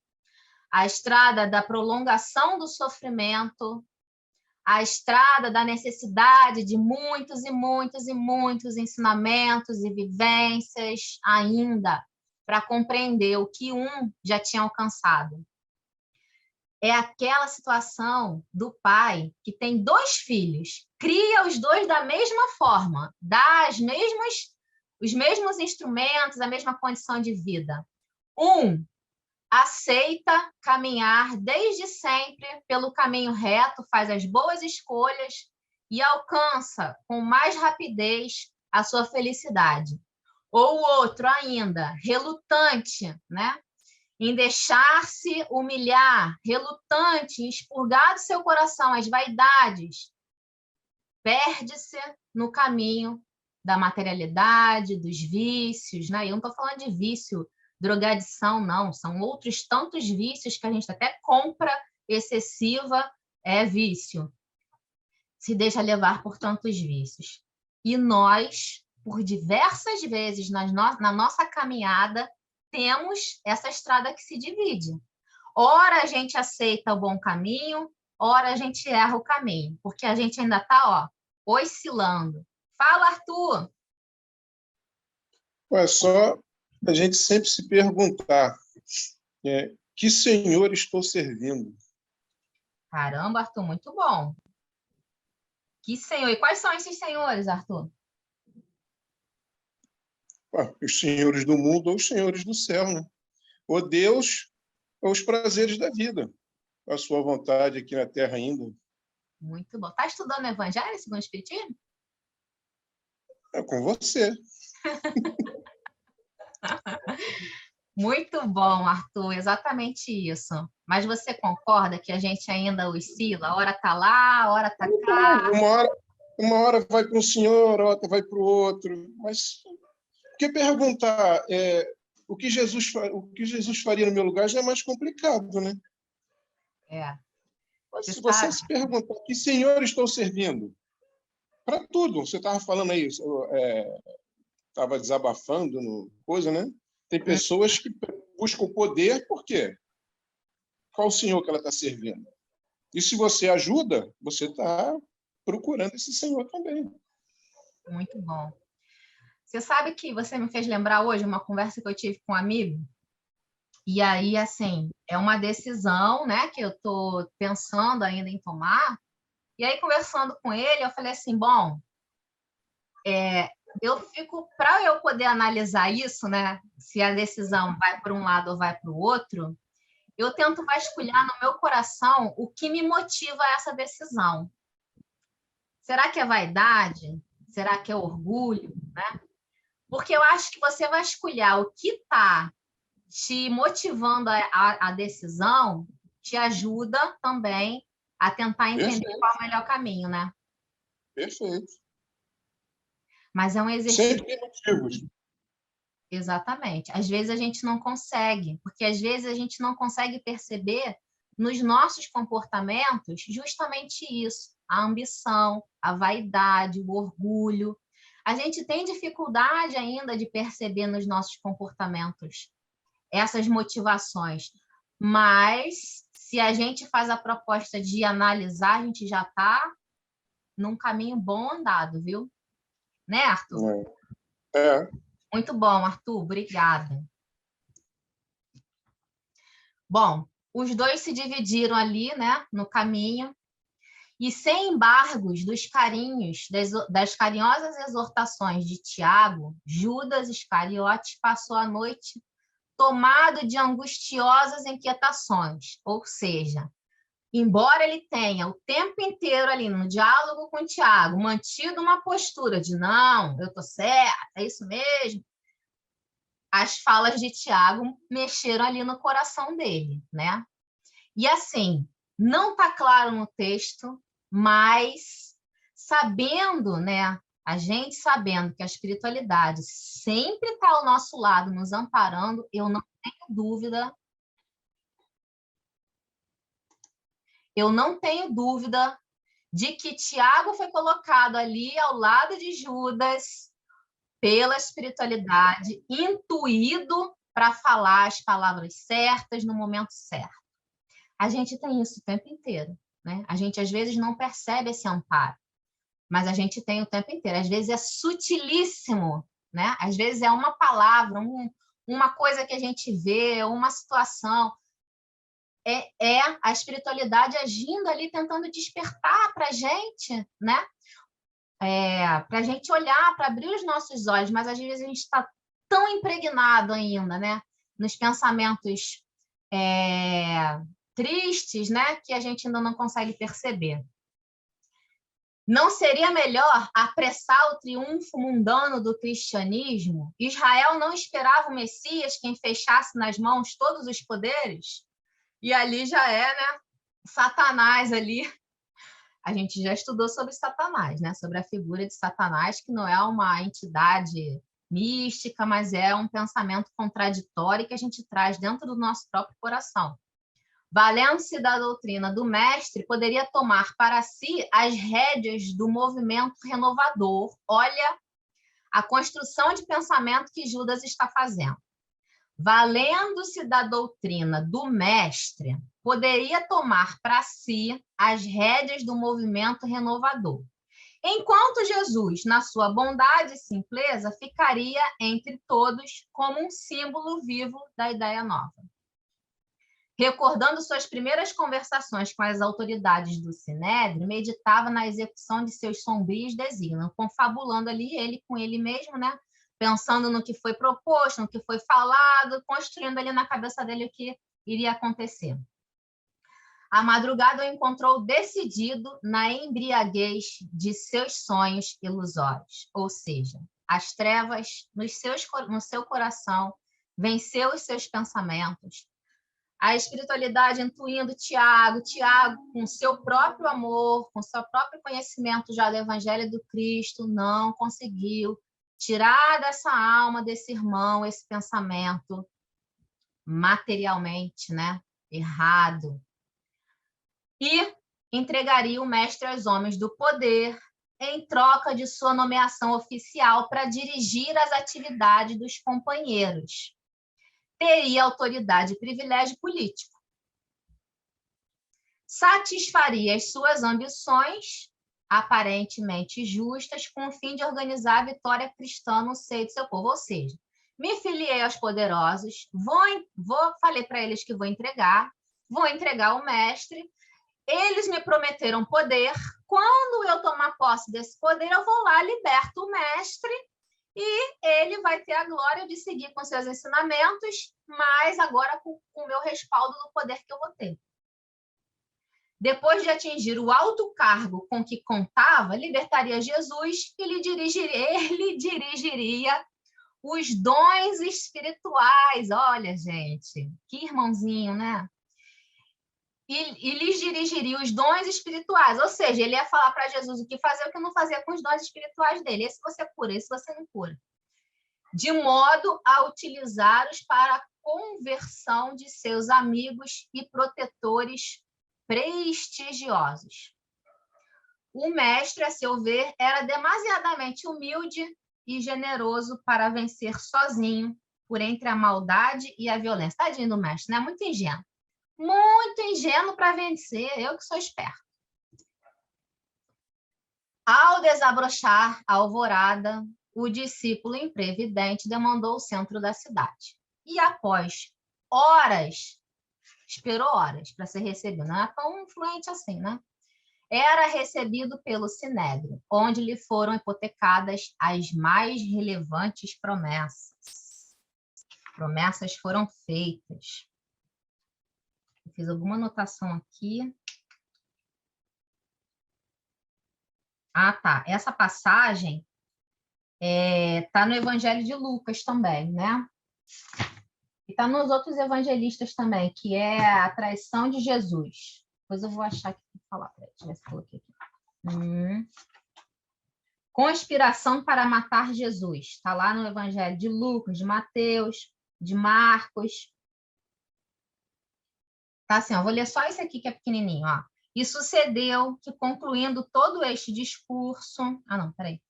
a estrada da prolongação do sofrimento, a estrada da necessidade de muitos e muitos e muitos ensinamentos e vivências ainda para compreender o que um já tinha alcançado. É aquela situação do pai que tem 2 filhos, cria os 2 da mesma forma, dá os mesmos instrumentos, a mesma condição de vida. Aceita caminhar desde sempre pelo caminho reto, faz as boas escolhas e alcança com mais rapidez a sua felicidade. Ou o outro ainda, relutante, né? Em deixar-se humilhar, relutante em expurgar do seu coração as vaidades, perde-se no caminho da materialidade, dos vícios, né? Eu não estou falando de vício, drogadição, não. São outros tantos vícios que a gente até compra excessiva é vício. Se deixa levar por tantos vícios. E nós, por diversas vezes na nossa caminhada, temos essa estrada que se divide. Ora a gente aceita o bom caminho, ora a gente erra o caminho, porque a gente ainda está oscilando. Fala, Arthur! É só a gente sempre se perguntar que senhor estou servindo? Caramba, Arthur, muito bom. Que senhor? E quais são esses senhores, Arthur? Os senhores do mundo ou os senhores do céu, né? Ou Deus ou os prazeres da vida. A sua vontade aqui na Terra ainda. Muito bom. Está estudando Evangelho segundo o Espiritismo? É com você. Muito bom, Arthur, exatamente isso. Mas você concorda que a gente ainda oscila? A hora está lá, a hora está cá. Uma hora vai para um senhor, outra vai para o outro. Mas porque perguntar o que Jesus faria no meu lugar já é mais complicado, né? Mas se você se perguntar que senhor estou servindo, para tudo. Você estava falando aí, estava desabafando, coisa, né? Tem pessoas que buscam poder, por quê? Qual o senhor que ela está servindo? E se você ajuda, você está procurando esse senhor também. Muito bom. Você sabe que você me fez lembrar hoje uma conversa que eu tive com um amigo, e aí, assim, é uma decisão, né, que eu estou pensando ainda em tomar, e aí, conversando com ele, eu falei assim, bom, para eu poder analisar isso, né, se a decisão vai para um lado ou vai para o outro, eu tento vasculhar no meu coração o que me motiva a essa decisão. Será que é vaidade? Será que é orgulho? Né? Porque eu acho que você vasculhar o que está te motivando a decisão te ajuda também a tentar entender Perfeito. qual é o melhor caminho, né? Perfeito. Mas é um exercício. Sempre tem motivos. Exatamente. Às vezes a gente não consegue, porque às vezes a gente não consegue perceber nos nossos comportamentos justamente isso, a ambição, a vaidade, o orgulho. A gente tem dificuldade ainda de perceber nos nossos comportamentos essas motivações, mas se a gente faz a proposta de analisar, a gente já está num caminho bom andado, viu? Né, Arthur? É. Muito bom, Arthur, obrigada. Bom, os dois se dividiram ali, né, no caminho, e sem embargos dos carinhos, das carinhosas exortações de Tiago, Judas Iscariotes passou a noite tomado de angustiosas inquietações, ou seja, embora ele tenha o tempo inteiro ali no diálogo com Tiago mantido uma postura de não, eu estou certo, é isso mesmo, as falas de Tiago mexeram ali no coração dele, né? E assim, não está claro no texto, mas sabendo, né? A gente sabendo que a espiritualidade sempre está ao nosso lado, nos amparando, eu não tenho dúvida. Eu não tenho dúvida de que Tiago foi colocado ali ao lado de Judas pela espiritualidade, intuído para falar as palavras certas no momento certo. A gente tem isso o tempo inteiro, né? A gente às vezes não percebe esse amparo, mas a gente tem o tempo inteiro. Às vezes é sutilíssimo, né? Às vezes é uma palavra, uma coisa que a gente vê, uma situação. É a espiritualidade agindo ali, tentando despertar para a gente, né? Para a gente olhar, para abrir os nossos olhos, mas às vezes a gente está tão impregnado ainda, né? Nos pensamentos tristes, né? Que a gente ainda não consegue perceber. Não seria melhor apressar o triunfo mundano do cristianismo? Israel não esperava o Messias, quem fechasse nas mãos todos os poderes? E ali já é, né? Satanás ali. A gente já estudou sobre Satanás, né? Sobre a figura de Satanás, que não é uma entidade mística, mas é um pensamento contraditório que a gente traz dentro do nosso próprio coração. Valendo-se da doutrina do mestre, poderia tomar para si as rédeas do movimento renovador. Olha a construção de pensamento que Judas está fazendo. Valendo-se da doutrina do mestre, poderia tomar para si as rédeas do movimento renovador. Enquanto Jesus, na sua bondade e simpleza, ficaria entre todos como um símbolo vivo da ideia nova. Recordando suas primeiras conversações com as autoridades do Sinédrio, meditava na execução de seus sombrios desígnios, confabulando ali ele com ele mesmo, né? Pensando no que foi proposto, no que foi falado, construindo ali na cabeça dele o que iria acontecer. A madrugada o encontrou decidido na embriaguez de seus sonhos ilusórios, ou seja, as trevas no seu coração venceu os seus pensamentos. A espiritualidade intuindo Tiago, com seu próprio amor, com seu próprio conhecimento já do Evangelho do Cristo, não conseguiu tirar dessa alma, desse irmão, esse pensamento materialmente, né, errado. E entregaria o mestre aos homens do poder em troca de sua nomeação oficial para dirigir as atividades dos companheiros. Teria autoridade e privilégio político. Satisfaria as suas ambições, aparentemente justas, com o fim de organizar a vitória cristã no seio de seu povo. Ou seja, me filiei aos poderosos, falei para eles que vou entregar o mestre, eles me prometeram poder, quando eu tomar posse desse poder, eu vou lá, liberto o mestre, e ele vai ter a glória de seguir com seus ensinamentos, mas agora com o meu respaldo do poder que eu vou ter. Depois de atingir o alto cargo com que contava, libertaria Jesus e lhe dirigiria os dons espirituais. Olha, gente, que irmãozinho, né? e lhes dirigiria os dons espirituais. Ou seja, ele ia falar para Jesus o que fazer e o que não fazer com os dons espirituais dele. Esse você cura, esse você não cura. De modo a utilizá-los para a conversão de seus amigos e protetores prestigiosos. O mestre, a seu ver, era demasiadamente humilde e generoso para vencer sozinho por entre a maldade e a violência. Tadinho do mestre, né? Muito ingênuo. Muito ingênuo para vencer. Eu que sou esperto. Ao desabrochar a alvorada, o discípulo imprevidente demandou o centro da cidade. E após horas, esperou horas para ser recebido. Não é tão influente assim, né? Era recebido pelo Sinédrio, onde lhe foram hipotecadas as mais relevantes promessas. Promessas foram feitas. Eu fiz alguma anotação aqui. Ah, tá. Essa passagem está no Evangelho de Lucas também, né? E está nos outros evangelistas também, que é a traição de Jesus. Depois eu vou achar aqui para falar. Deixa eu ver se eu coloquei aqui. Conspiração para matar Jesus. Está lá no Evangelho de Lucas, de Mateus, de Marcos. Tá assim, ó, vou ler só esse aqui que é pequenininho, ó. E sucedeu que, concluindo todo este discurso... Ah, não, peraí.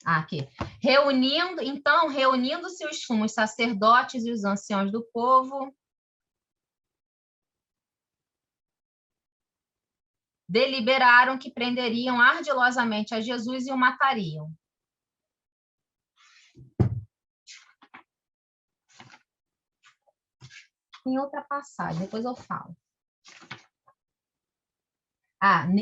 Aqui. Reunindo-se os sumos sacerdotes e os anciãos do povo, deliberaram que prenderiam ardilosamente a Jesus e o matariam. Em outra passagem, depois eu falo.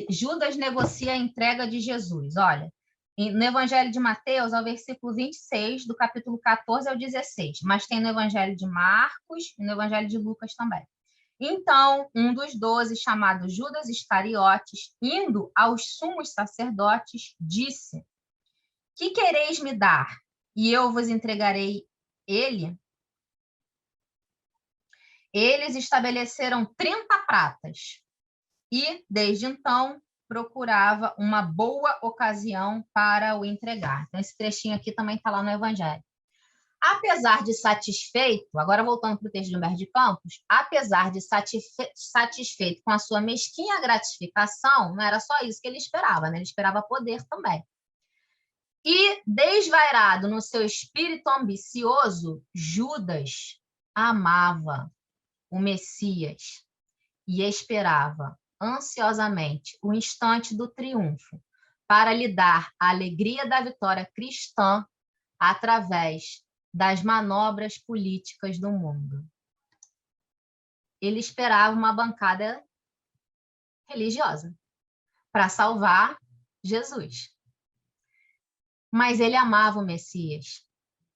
Judas negocia a entrega de Jesus. Olha, no Evangelho de Mateus, ao versículo 26, do capítulo 14 ao 16, mas tem no Evangelho de Marcos e no Evangelho de Lucas também. Então, um dos 12, chamado Judas Iscariotes, indo aos sumos sacerdotes, disse: que quereis me dar, e eu vos entregarei ele? Eles estabeleceram 30 pratas, e, desde então, procurava uma boa ocasião para o entregar. Então, esse trechinho aqui também está lá no Evangelho. Apesar de satisfeito, agora voltando para o texto de Humberto de Campos, apesar de satisfeito com a sua mesquinha gratificação, não era só isso que ele esperava, né? Ele esperava poder também. E, desvairado no seu espírito ambicioso, Judas amava o Messias e esperava ansiosamente o instante do triunfo para lhe dar a alegria da vitória cristã através das manobras políticas do mundo. Ele esperava uma bancada religiosa para salvar Jesus. Mas ele amava o Messias.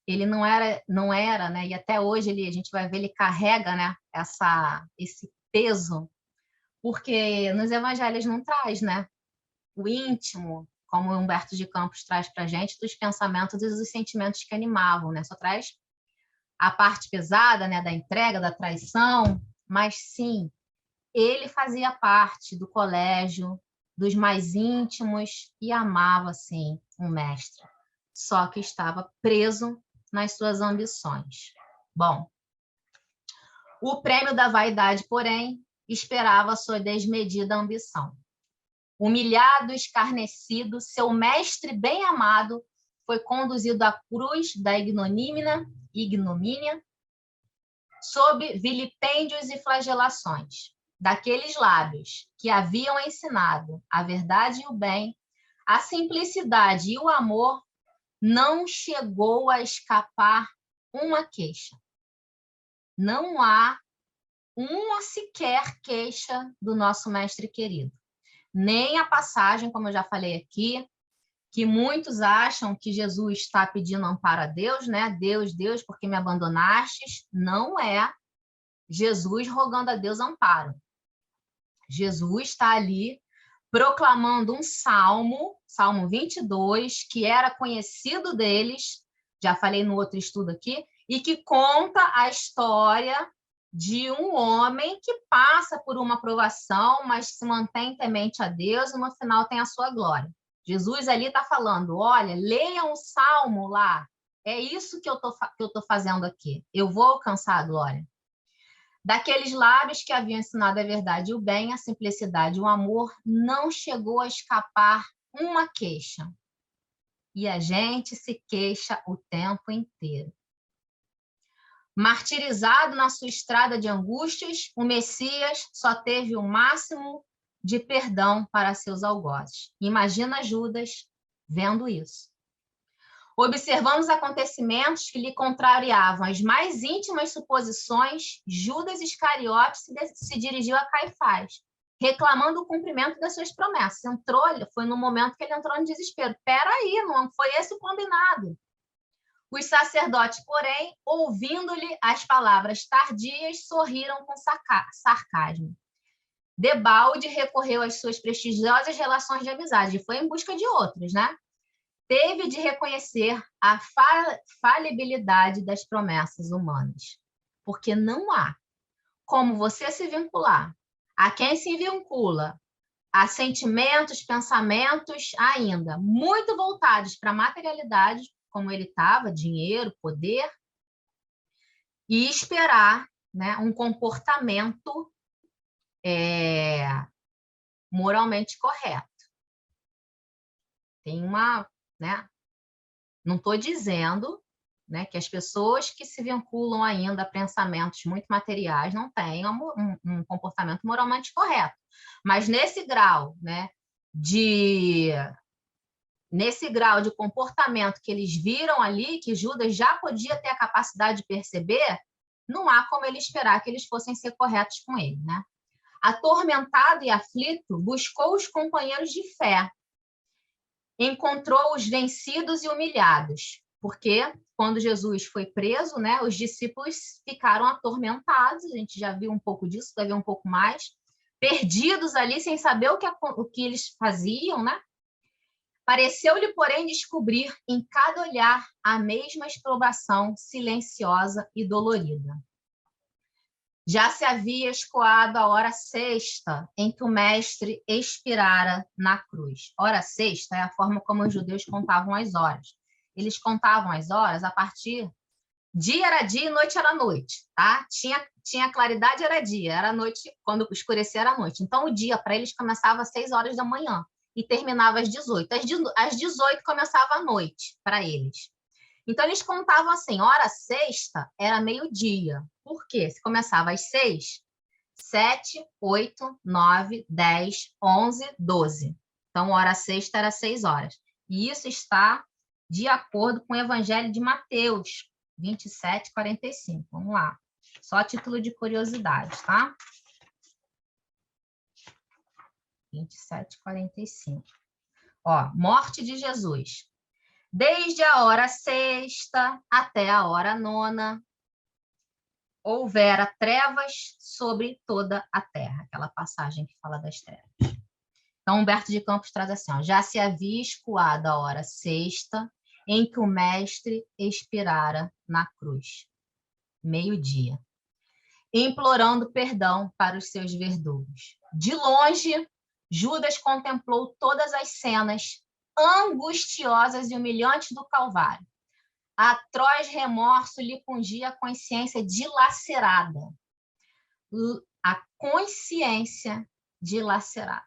Ele não era, né? E até hoje a gente vai ver, ele carrega, né, esse peso, porque nos evangelhos não traz, né, o íntimo, como Humberto de Campos traz para a gente, dos pensamentos e dos sentimentos que animavam, né? Só traz a parte pesada, né, da entrega, da traição, mas sim, ele fazia parte do colégio, dos mais íntimos e amava, sim, o mestre, só que estava preso nas suas ambições. Bom, o prêmio da vaidade, porém, esperava sua desmedida ambição. Humilhado, escarnecido, seu mestre bem amado foi conduzido à cruz da ignomínia, sob vilipêndios e flagelações. Daqueles lábios que haviam ensinado a verdade e o bem, a simplicidade e o amor, não chegou a escapar uma queixa. Não há uma sequer queixa do nosso mestre querido. Nem a passagem, como eu já falei aqui, que muitos acham que Jesus está pedindo amparo a Deus, né? Deus, Deus, por que me abandonastes? Não é Jesus rogando a Deus amparo. Jesus está ali proclamando um salmo, Salmo 22, que era conhecido deles, já falei no outro estudo aqui, e que conta a história de um homem que passa por uma provação, mas se mantém temente a Deus e no final tem a sua glória. Jesus ali está falando, olha, leiam o Salmo lá, é isso que eu tô fazendo aqui, eu vou alcançar a glória. Daqueles lábios que haviam ensinado a verdade e o bem, a simplicidade e o amor, não chegou a escapar uma queixa. E a gente se queixa o tempo inteiro. Martirizado na sua estrada de angústias, o Messias só teve o máximo de perdão para seus algozes. Imagina Judas vendo isso. Observando os acontecimentos que lhe contrariavam as mais íntimas suposições, Judas Iscariotes se dirigiu a Caifás, reclamando o cumprimento das suas promessas. Foi no momento que ele entrou em desespero. Peraí, não foi esse o combinado. Os sacerdotes, porém, ouvindo-lhe as palavras tardias, sorriram com sarcasmo. Debalde recorreu às suas prestigiosas relações de amizade e foi em busca de outros, né? Teve de reconhecer a falibilidade das promessas humanas, porque não há como você se vincular a quem se vincula a sentimentos, pensamentos ainda muito voltados para a materialidade, como ele estava, dinheiro, poder, e esperar, né, um comportamento moralmente correto. Tem uma, né? Não estou dizendo, né, que as pessoas que se vinculam ainda a pensamentos muito materiais não tenham um comportamento moralmente correto. Mas nesse grau, né, nesse grau de comportamento que eles viram ali, que Judas já podia ter a capacidade de perceber, não há como ele esperar que eles fossem ser corretos com ele, né? Atormentado e aflito, buscou os companheiros de fé, encontrou os vencidos e humilhados, porque quando Jesus foi preso, né, os discípulos ficaram atormentados, a gente já viu um pouco disso, vai ver um pouco mais, perdidos ali, sem saber o que eles faziam, né? Pareceu-lhe, porém, descobrir em cada olhar a mesma exprobração silenciosa e dolorida. Já se havia escoado a hora sexta em que o mestre expirara na cruz. Hora sexta é a forma como os judeus contavam as horas. Eles contavam as horas a partir... Dia era dia e noite era noite, tá? Tinha claridade, era dia, era noite, quando escurecia era noite. Então, o dia para eles começava às 6 horas da manhã e terminava às 18. Às 18 começava a noite para eles. Então, eles contavam assim, hora sexta era meio-dia. Por quê? Se começava às 6, 7, 8, 9, 10, 11, 12. Então, hora sexta era 6 horas. E isso está de acordo com o Evangelho de Mateus, 27, 45. Vamos lá. Só a título de curiosidade, tá? 27, 45. Ó, morte de Jesus. Desde a hora sexta até a hora nona, houvera trevas sobre toda a terra. Aquela passagem que fala das trevas. Então, Humberto de Campos traz assim, ó, já se havia escoado a hora sexta em que o mestre expirara na cruz. Meio-dia. Implorando perdão para os seus verdugos. De longe, Judas contemplou todas as cenas angustiosas e humilhantes do Calvário. Atroz remorso lhe pungia a consciência dilacerada. A consciência dilacerada.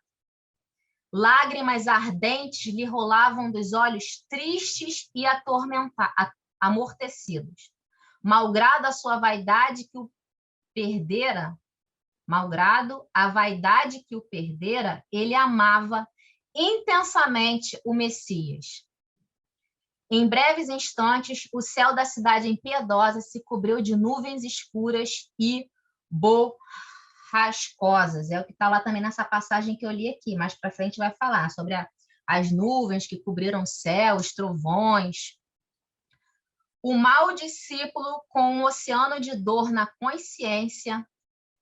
Lágrimas ardentes lhe rolavam dos olhos tristes e amortecidos. Malgrado a sua vaidade que o perdera, malgrado a vaidade que o perdera, ele amava intensamente o Messias. Em breves instantes, o céu da cidade impiedosa se cobriu de nuvens escuras e borrascosas. É o que está lá também nessa passagem que eu li aqui. Mais para frente vai falar sobre as nuvens que cobriram o céu, os trovões. O mau discípulo com um oceano de dor na consciência.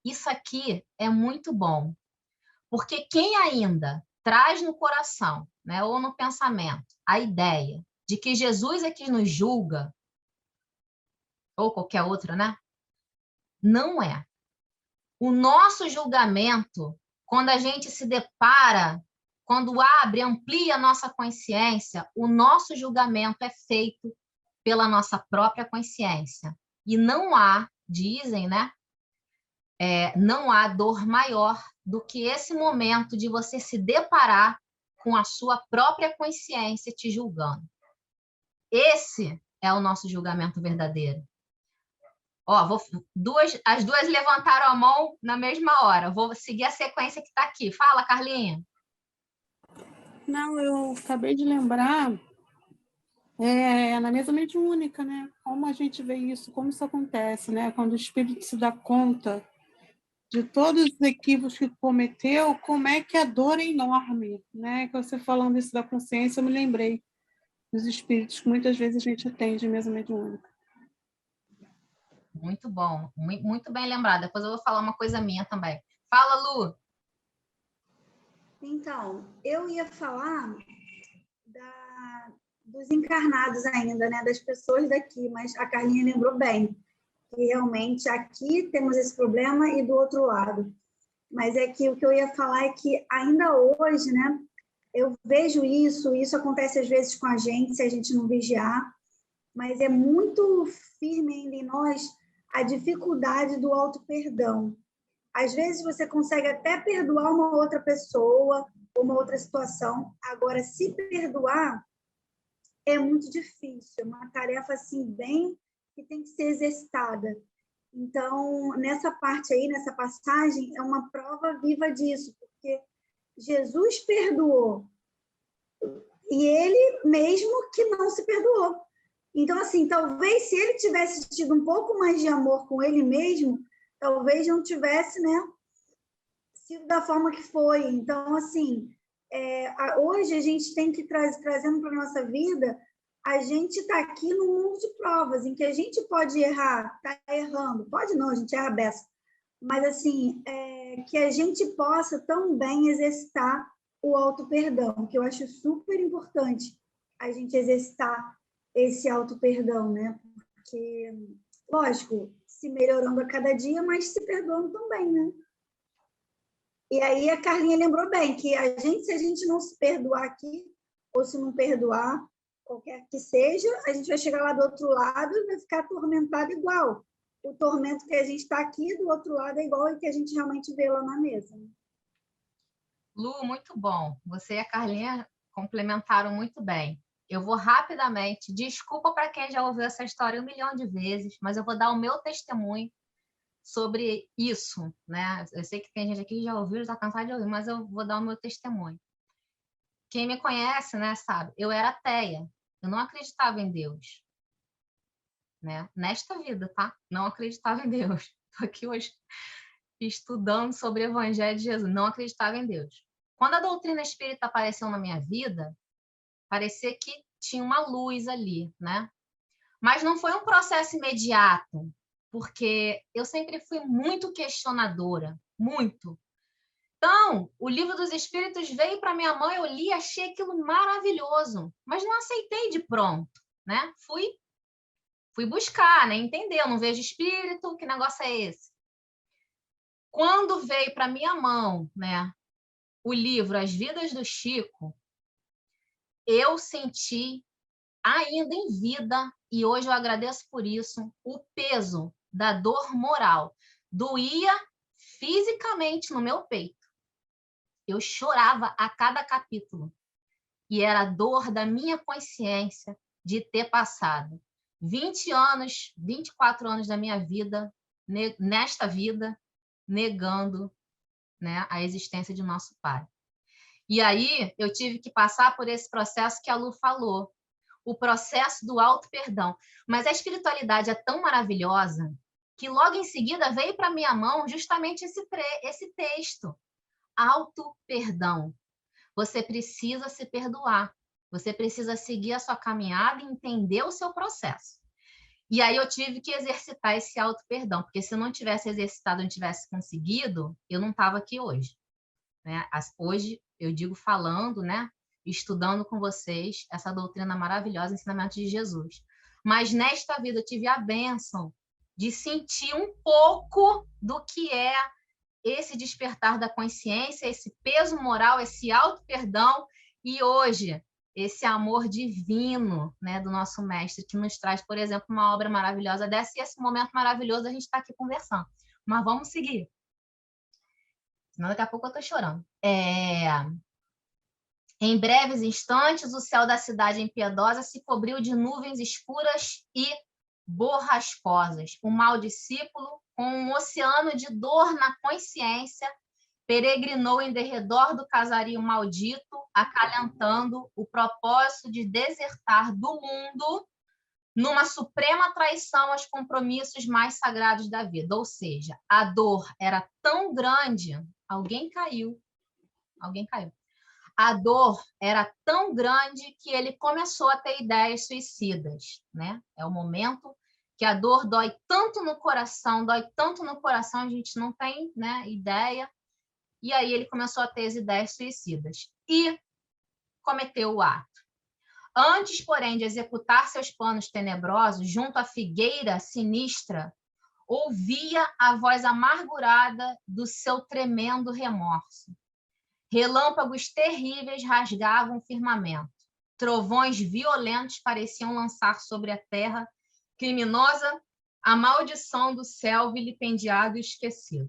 Isso aqui é muito bom, porque quem ainda traz no coração, né, ou no pensamento, a ideia de que Jesus é que nos julga, ou qualquer outra, né? Não é. O nosso julgamento, quando a gente se depara, quando abre, amplia a nossa consciência, o nosso julgamento é feito pela nossa própria consciência. E não há, dizem, né? Não há dor maior do que esse momento de você se deparar com a sua própria consciência te julgando. Esse é o nosso julgamento verdadeiro. Ó, as duas levantaram a mão na mesma hora. Vou seguir a sequência que está aqui. Fala, Carlinha. Não, eu acabei de lembrar, na mesa mediúnica, né? Como a gente vê isso, como isso acontece, né? Quando o espírito se dá conta de todos os equívocos que cometeu, como é que a dor é enorme, né? Que você falando isso da consciência, eu me lembrei dos espíritos que muitas vezes a gente atende em mesa mediúnica. Muito bom, muito bem lembrado. Depois eu vou falar uma coisa minha também. Fala, Lu. Então, eu ia falar dos encarnados ainda, né? Das pessoas daqui, mas a Carlinha lembrou bem que realmente aqui temos esse problema e do outro lado. Mas é que o que eu ia falar é que ainda hoje, né? Eu vejo isso acontece às vezes com a gente, se a gente não vigiar, mas é muito firme ainda em nós a dificuldade do auto-perdão. Às vezes você consegue até perdoar uma outra pessoa, uma outra situação, agora se perdoar é muito difícil, é uma tarefa assim bem que tem que ser exercitada. Então, nessa parte aí, nessa passagem, é uma prova viva disso, porque Jesus perdoou e ele mesmo que não se perdoou. Então, assim, talvez se ele tivesse tido um pouco mais de amor com ele mesmo, talvez não tivesse, né, sido da forma que foi. Então, assim, hoje a gente tem que trazendo para a nossa vida, a gente está aqui num mundo de provas, em que a gente pode errar, está errando, pode não, a gente erra beça, mas assim, que a gente possa também exercitar o auto-perdão, que eu acho super importante a gente exercitar esse auto-perdão, né? Porque, lógico, se melhorando a cada dia, mas se perdoando também, né? E aí a Carlinha lembrou bem que se a gente não se perdoar aqui, ou se não perdoar, qualquer que seja, a gente vai chegar lá do outro lado e vai ficar atormentado igual. O tormento que a gente está aqui, do outro lado, é igual ao que a gente realmente vê lá na mesa. Lu, muito bom. Você e a Carlinha complementaram muito bem. Eu vou rapidamente, desculpa para quem já ouviu essa história 1 milhão de vezes, mas eu vou dar o meu testemunho sobre isso, né? Eu sei que tem gente aqui que já ouviu, já está cansado de ouvir, mas eu vou dar o meu testemunho. Quem me conhece, né, sabe? Eu era ateia, eu não acreditava em Deus, né? Nesta vida, tá? Não acreditava em Deus. Estou aqui hoje estudando sobre o Evangelho de Jesus, não acreditava em Deus. Quando a doutrina espírita apareceu na minha vida, parecia que tinha uma luz ali, né? Mas não foi um processo imediato, porque eu sempre fui muito questionadora, muito. Então, o Livro dos Espíritos veio para minha mão, eu li, achei aquilo maravilhoso, mas não aceitei de pronto, né? Fui buscar, né? Entender, eu não vejo espírito, que negócio é esse? Quando veio para minha mão, né, o livro As Vidas do Chico, eu senti ainda em vida, e hoje eu agradeço por isso, o peso da dor moral. Doía fisicamente no meu peito. Eu chorava a cada capítulo. E era a dor da minha consciência de ter passado 20 anos, 24 anos da minha vida, nesta vida, negando, né, a existência de nosso Pai. E aí eu tive que passar por esse processo que a Lu falou, o processo do auto-perdão. Mas a espiritualidade é tão maravilhosa que logo em seguida veio para minha mão justamente esse texto, auto-perdão. Você precisa se perdoar, você precisa seguir a sua caminhada e entender o seu processo. E aí eu tive que exercitar esse auto-perdão, porque se eu não tivesse exercitado, não tivesse conseguido, eu não estava aqui hoje, né? Hoje, eu digo falando, né? Estudando com vocês essa doutrina maravilhosa, ensinamento de Jesus. mas nesta vida eu tive a bênção de sentir um pouco do que é esse despertar da consciência, esse peso moral, esse auto-perdão, e hoje esse amor divino, né, do nosso mestre, que nos traz, por exemplo, uma obra maravilhosa dessa, e esse momento maravilhoso a gente está aqui conversando. Mas vamos seguir. Senão daqui a pouco eu estou chorando. Em breves instantes, o céu da cidade impiedosa se cobriu de nuvens escuras e borrascosas. O mau discípulo, com um oceano de dor na consciência, peregrinou em derredor do casario maldito, acalentando o propósito de desertar do mundo numa suprema traição aos compromissos mais sagrados da vida. Ou seja, a dor era tão grande, alguém caiu. A dor era tão grande que ele começou a ter ideias suicidas, né? É o momento que a dor dói tanto no coração, a gente não tem, né, ideia. E aí ele começou a ter as ideias suicidas e cometeu o ato. Antes, porém, de executar seus planos tenebrosos, junto à figueira sinistra, ouvia a voz amargurada do seu tremendo remorso. Relâmpagos terríveis rasgavam o firmamento. Trovões violentos pareciam lançar sobre a terra criminosa a maldição do céu vilipendiado e esquecido.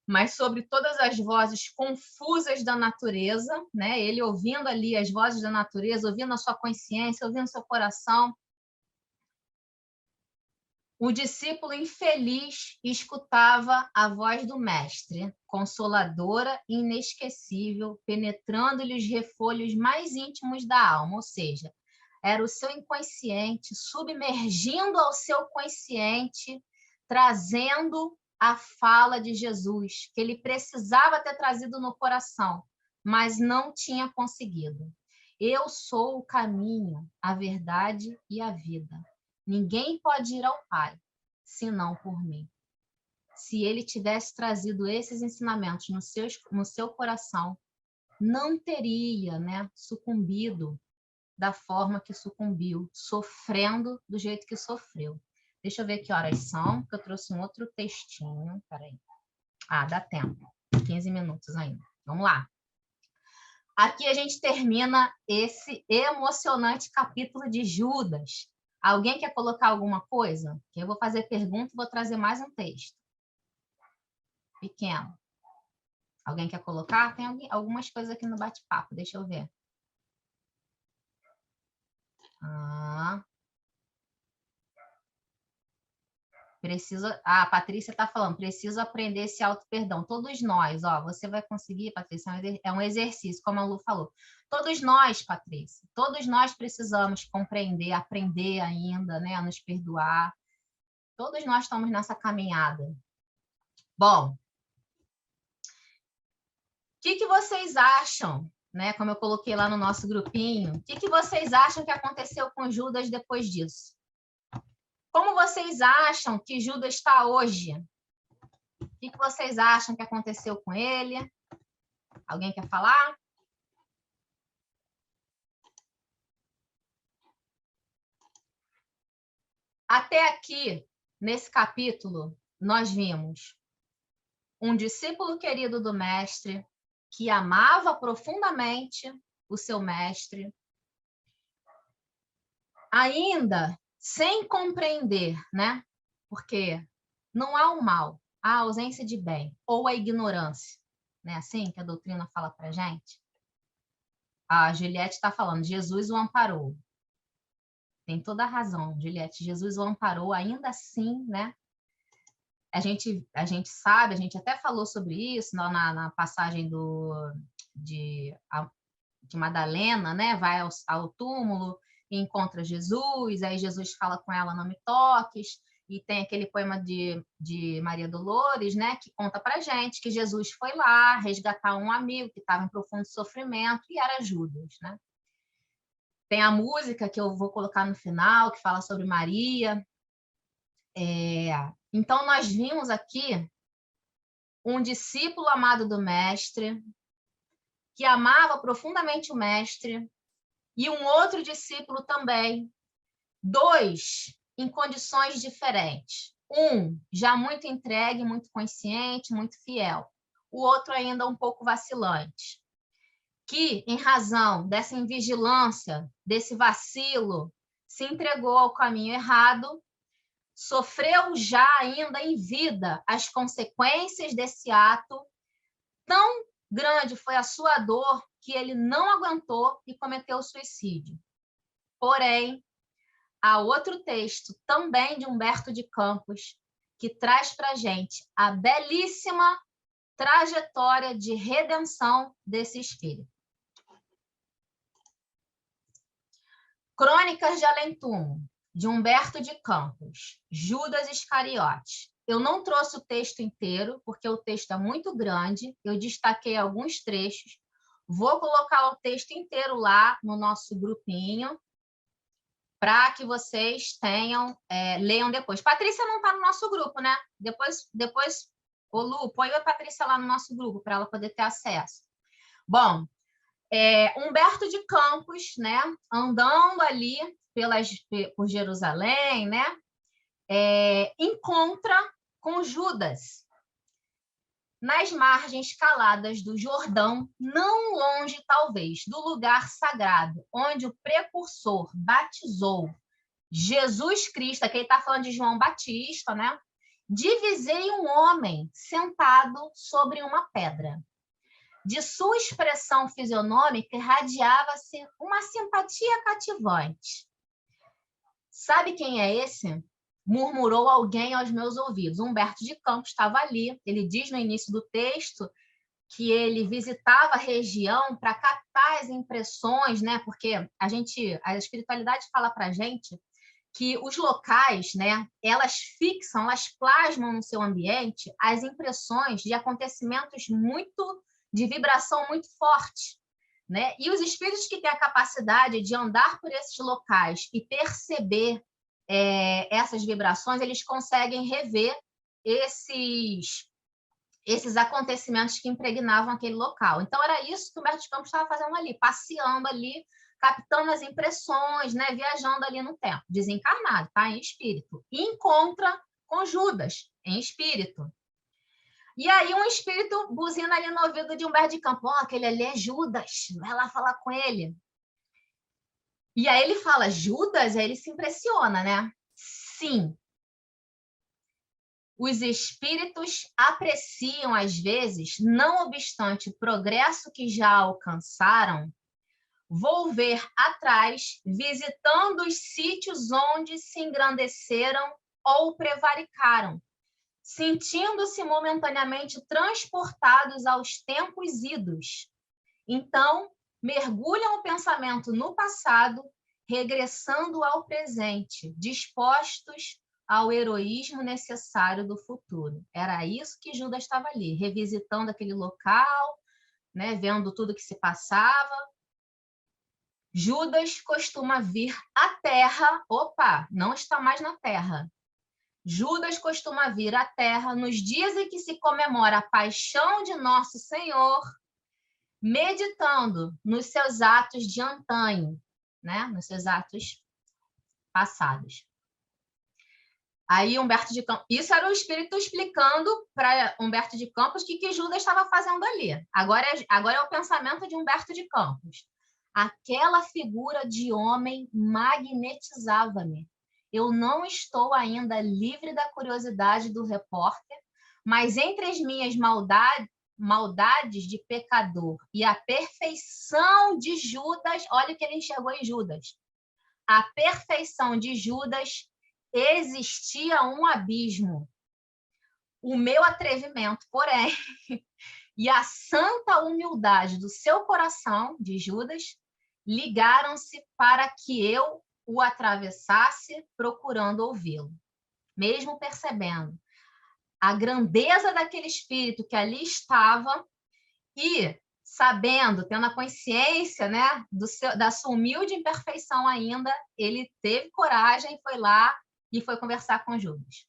Mas sobre todas as vozes confusas da natureza, né? Ele ouvindo ali as vozes da natureza, ouvindo a sua consciência, ouvindo o seu coração, o discípulo infeliz escutava a voz do mestre, consoladora e inesquecível, penetrando-lhe os refolhos mais íntimos da alma, ou seja, era o seu inconsciente submergindo ao seu consciente, trazendo a fala de Jesus, que ele precisava ter trazido no coração, mas não tinha conseguido. Eu sou o caminho, a verdade e a vida. Ninguém pode ir ao Pai, senão por mim. Se ele tivesse trazido esses ensinamentos no seu coração, não teria, né, sucumbido da forma que sucumbiu, sofrendo do jeito que sofreu. Deixa eu ver que horas são, porque eu trouxe um outro textinho. Peraí. Dá tempo. 15 minutos ainda. Vamos lá. Aqui a gente termina esse emocionante capítulo de Judas. Alguém quer colocar alguma coisa? Eu vou fazer pergunta e vou trazer mais um texto. Pequeno. Alguém quer colocar? Tem algumas coisas aqui no bate-papo. Deixa eu ver. A Patrícia está falando, preciso aprender esse auto-perdão. Todos nós, você vai conseguir, Patrícia, é um exercício, como a Lu falou. Todos nós, Patrícia, todos nós precisamos compreender, aprender ainda, né, a nos perdoar. Todos nós estamos nessa caminhada. Bom, o que vocês acham, né, como eu coloquei lá no nosso grupinho, o que vocês acham que aconteceu com Judas depois disso? Como vocês acham que Judas está hoje? O que vocês acham que aconteceu com ele? Alguém quer falar? Até aqui, nesse capítulo, nós vimos um discípulo querido do mestre, que amava profundamente o seu mestre, ainda sem compreender, né? Porque não há o mal, há a ausência de bem, ou a ignorância, né? Assim que a doutrina fala para a gente. A Juliette está falando, Jesus o amparou. Tem toda a razão, Juliette. Jesus o amparou, ainda assim, né? A gente sabe, a gente até falou sobre isso na passagem de Madalena, né? Vai ao túmulo e encontra Jesus, aí Jesus fala com ela, não me toques, e tem aquele poema de Maria Dolores, né? Que conta pra gente que Jesus foi lá resgatar um amigo que estava em profundo sofrimento, e era Judas, né? Tem a música que eu vou colocar no final, que fala sobre Maria. Então, nós vimos aqui um discípulo amado do mestre, que amava profundamente o mestre, e um outro discípulo também, 2 em condições diferentes. Um já muito entregue, muito consciente, muito fiel. O outro ainda um pouco vacilante. Que, em razão dessa invigilância, desse vacilo, se entregou ao caminho errado, sofreu já ainda em vida as consequências desse ato. Tão grande foi a sua dor que ele não aguentou e cometeu suicídio. Porém, há outro texto, também de Humberto de Campos, que traz para a gente a belíssima trajetória de redenção desse espírito. Crônicas de Além-Túmulo, de Humberto de Campos, Judas Iscariote. Eu não trouxe o texto inteiro, porque o texto é muito grande, eu destaquei alguns trechos. Vou colocar o texto inteiro lá no nosso grupinho, para que vocês leiam depois. Patrícia não está no nosso grupo, né? Depois, ô Lu, põe a Patrícia lá no nosso grupo, para ela poder ter acesso. Bom, Humberto de Campos, né, andando ali por Jerusalém, né, encontra com Judas nas margens caladas do Jordão, não longe, talvez, do lugar sagrado, onde o precursor batizou Jesus Cristo, aqui ele está falando de João Batista, né? Divisei um homem sentado sobre uma pedra. De sua expressão fisionômica irradiava-se uma simpatia cativante. Sabe quem é esse? Murmurou alguém aos meus ouvidos. Humberto de Campos estava ali. Ele diz no início do texto que ele visitava a região para captar as impressões, né? Porque a espiritualidade fala para a gente que os locais, né, elas fixam, elas plasmam no seu ambiente as impressões de acontecimentos de vibração muito forte, né? E os espíritos que têm a capacidade de andar por esses locais e perceber essas vibrações, eles conseguem rever esses acontecimentos que impregnavam aquele local. Então, era isso que o Humberto de Campos estava fazendo ali, passeando ali, captando as impressões, né? Viajando ali no tempo, desencarnado, tá? Em espírito. E encontra com Judas, em espírito. E aí um espírito buzina ali no ouvido de Humberto de Campos, aquele ali é Judas, vai lá falar com ele. E aí ele fala, Judas? Aí ele se impressiona, né? Sim. Os espíritos apreciam, às vezes, não obstante o progresso que já alcançaram, volver atrás, visitando os sítios onde se engrandeceram ou prevaricaram, sentindo-se momentaneamente transportados aos tempos idos. Então, mergulham o pensamento no passado, regressando ao presente, dispostos ao heroísmo necessário do futuro. Era isso que Judas estava ali, revisitando aquele local, né, vendo tudo que se passava. Judas costuma vir à Terra, não está mais na Terra. Judas costuma vir à Terra nos dias em que se comemora a paixão de Nosso Senhor, meditando nos seus atos de antanho, né? Nos seus atos passados. Aí Humberto de Campos, isso era o espírito explicando para Humberto de Campos o que Judas estava fazendo ali. Agora é o pensamento de Humberto de Campos. Aquela figura de homem magnetizava-me. Eu não estou ainda livre da curiosidade do repórter, mas entre as minhas maldades de pecador e a perfeição de Judas, olha o que ele enxergou em Judas. A perfeição de Judas existia um abismo. O meu atrevimento, porém, e a santa humildade do seu coração, de Judas, ligaram-se para que eu o atravessasse procurando ouvi-lo. Mesmo percebendo a grandeza daquele espírito que ali estava e sabendo, tendo a consciência, né, da sua humilde imperfeição ainda, ele teve coragem, foi lá e foi conversar com Judas.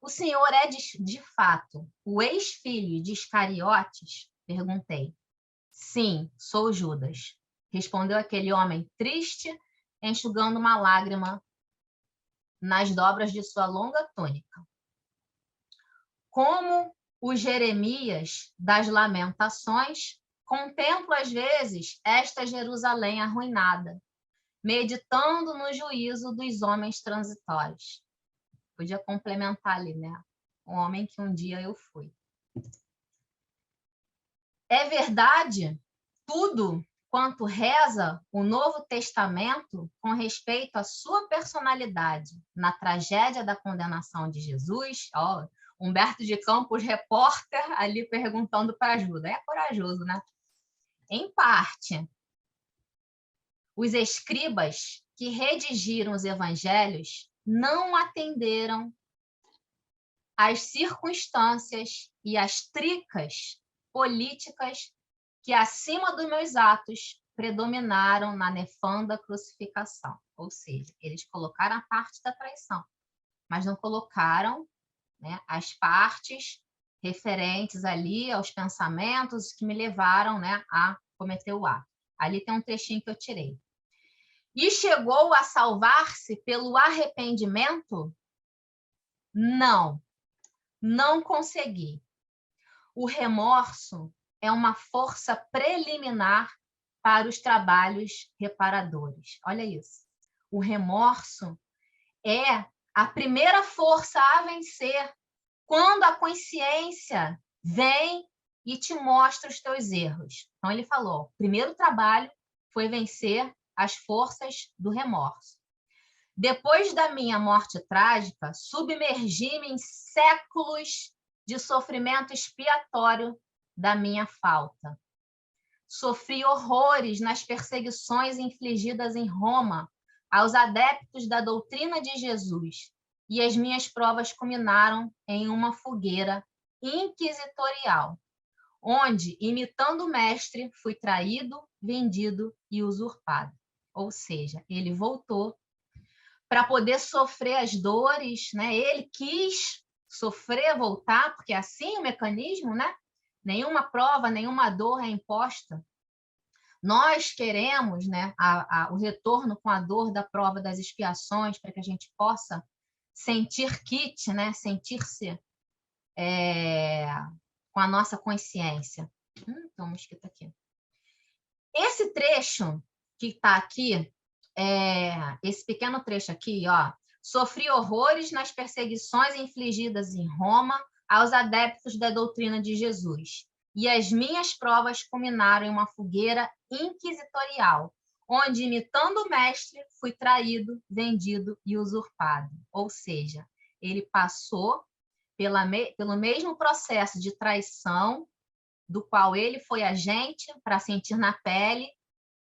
O senhor é, de fato, o ex-filho de Iscariotes? Perguntei. Sim, sou Judas, respondeu aquele homem triste, enxugando uma lágrima nas dobras de sua longa túnica. Como o Jeremias das Lamentações, contemplo às vezes esta Jerusalém arruinada, meditando no juízo dos homens transitórios. Podia complementar ali, né? O homem que um dia eu fui. É verdade tudo quanto reza o Novo Testamento com respeito à sua personalidade na tragédia da condenação de Jesus. Ó, Humberto de Campos, repórter, ali perguntando para Judas. É corajoso, né? Em parte, os escribas que redigiram os evangelhos não atenderam às circunstâncias e às tricas políticas que, acima dos meus atos, predominaram na nefanda crucificação. Ou seja, eles colocaram a parte da traição, mas não colocaram, né, as partes referentes ali aos pensamentos que me levaram, né, a cometer o ato. Ali tem um trechinho que eu tirei. E chegou a salvar-se pelo arrependimento? Não consegui. O remorso é uma força preliminar para os trabalhos reparadores. Olha isso. O remorso é a primeira força a vencer quando a consciência vem e te mostra os teus erros. Então, ele falou, o primeiro trabalho foi vencer as forças do remorso. Depois da minha morte trágica, submergi-me em séculos de sofrimento expiatório da minha falta. Sofri horrores nas perseguições infligidas em Roma aos adeptos da doutrina de Jesus, e as minhas provas culminaram em uma fogueira inquisitorial, onde, imitando o mestre, fui traído, vendido e usurpado. Ou seja, ele voltou para poder sofrer as dores, né? Ele quis sofrer, voltar, porque é assim o mecanismo, né? Nenhuma prova, nenhuma dor é imposta. Nós queremos, né, o retorno com a dor da prova das expiações, para que a gente possa sentir kit, né? Sentir-se com a nossa consciência. Tem um mosquito aqui. Esse trecho que está aqui, esse pequeno trecho aqui, ó, sofri horrores nas perseguições infligidas em Roma aos adeptos da doutrina de Jesus, e as minhas provas culminaram em uma fogueira inquisitorial, onde, imitando o mestre, fui traído, vendido e usurpado. Ou seja, ele passou pelo mesmo processo de traição do qual ele foi agente para sentir na pele,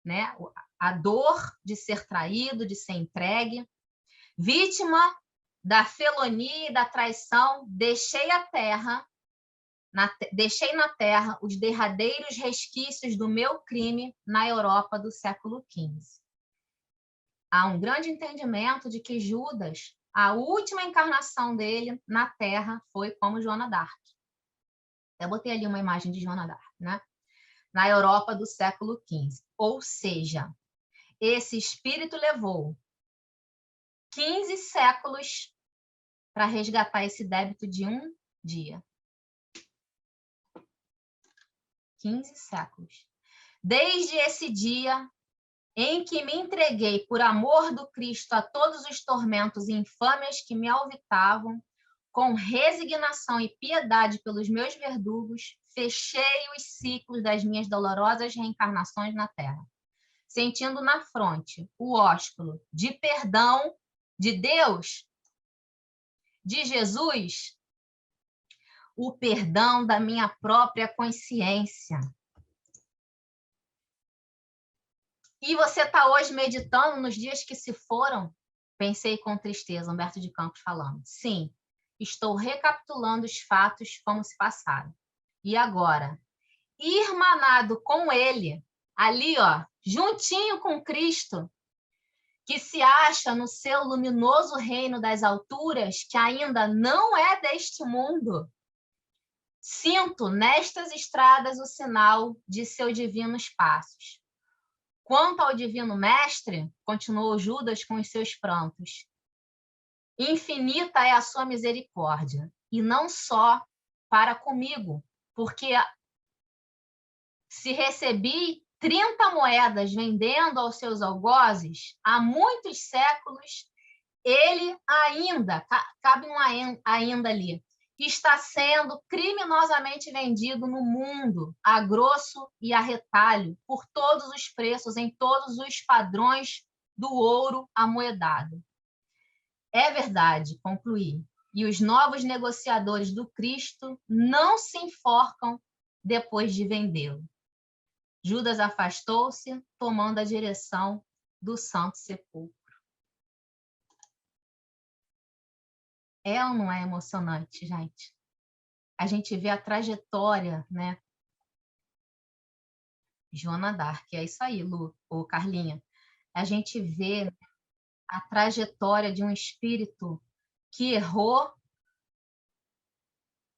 né, a dor de ser traído, de ser entregue. Vítima da felonia e da traição, deixei na terra os derradeiros resquícios do meu crime na Europa do século XV. Há um grande entendimento de que Judas, a última encarnação dele na terra, foi como Joana d'Arc. Eu botei ali uma imagem de Joana d'Arc, né? Na Europa do século XV. Ou seja, esse espírito levou 15 séculos para resgatar esse débito de um dia. 15 séculos. Desde esse dia em que me entreguei por amor do Cristo a todos os tormentos e infâmias que me alvitavam, com resignação e piedade pelos meus verdugos, fechei os ciclos das minhas dolorosas reencarnações na Terra, sentindo na fronte o ósculo de perdão de Deus, de Jesus, o perdão da minha própria consciência. E você está hoje meditando nos dias que se foram? Pensei com tristeza, Humberto de Campos falando. Sim, estou recapitulando os fatos como se passaram. E agora, irmanado com ele, ali, ó, juntinho com Cristo, que se acha no seu luminoso reino das alturas, que ainda não é deste mundo, sinto nestas estradas o sinal de seus divinos passos. Quanto ao divino mestre, continuou Judas com os seus prantos, Infinita é a sua misericórdia, e não só para comigo, porque se recebi 30 moedas vendendo aos seus algozes, há muitos séculos, ele ainda, cabe um ainda ali, está sendo criminosamente vendido no mundo, a grosso e a retalho, por todos os preços, em todos os padrões do ouro amoedado. É verdade, concluí, e os novos negociadores do Cristo não se enforcam depois de vendê-lo. Judas afastou-se, tomando a direção do Santo Sepulcro. É ou não é emocionante, gente? A gente vê a trajetória, né? Joana d'Arc, é isso aí, Lu, ou Carlinha. A gente vê a trajetória de um espírito que errou,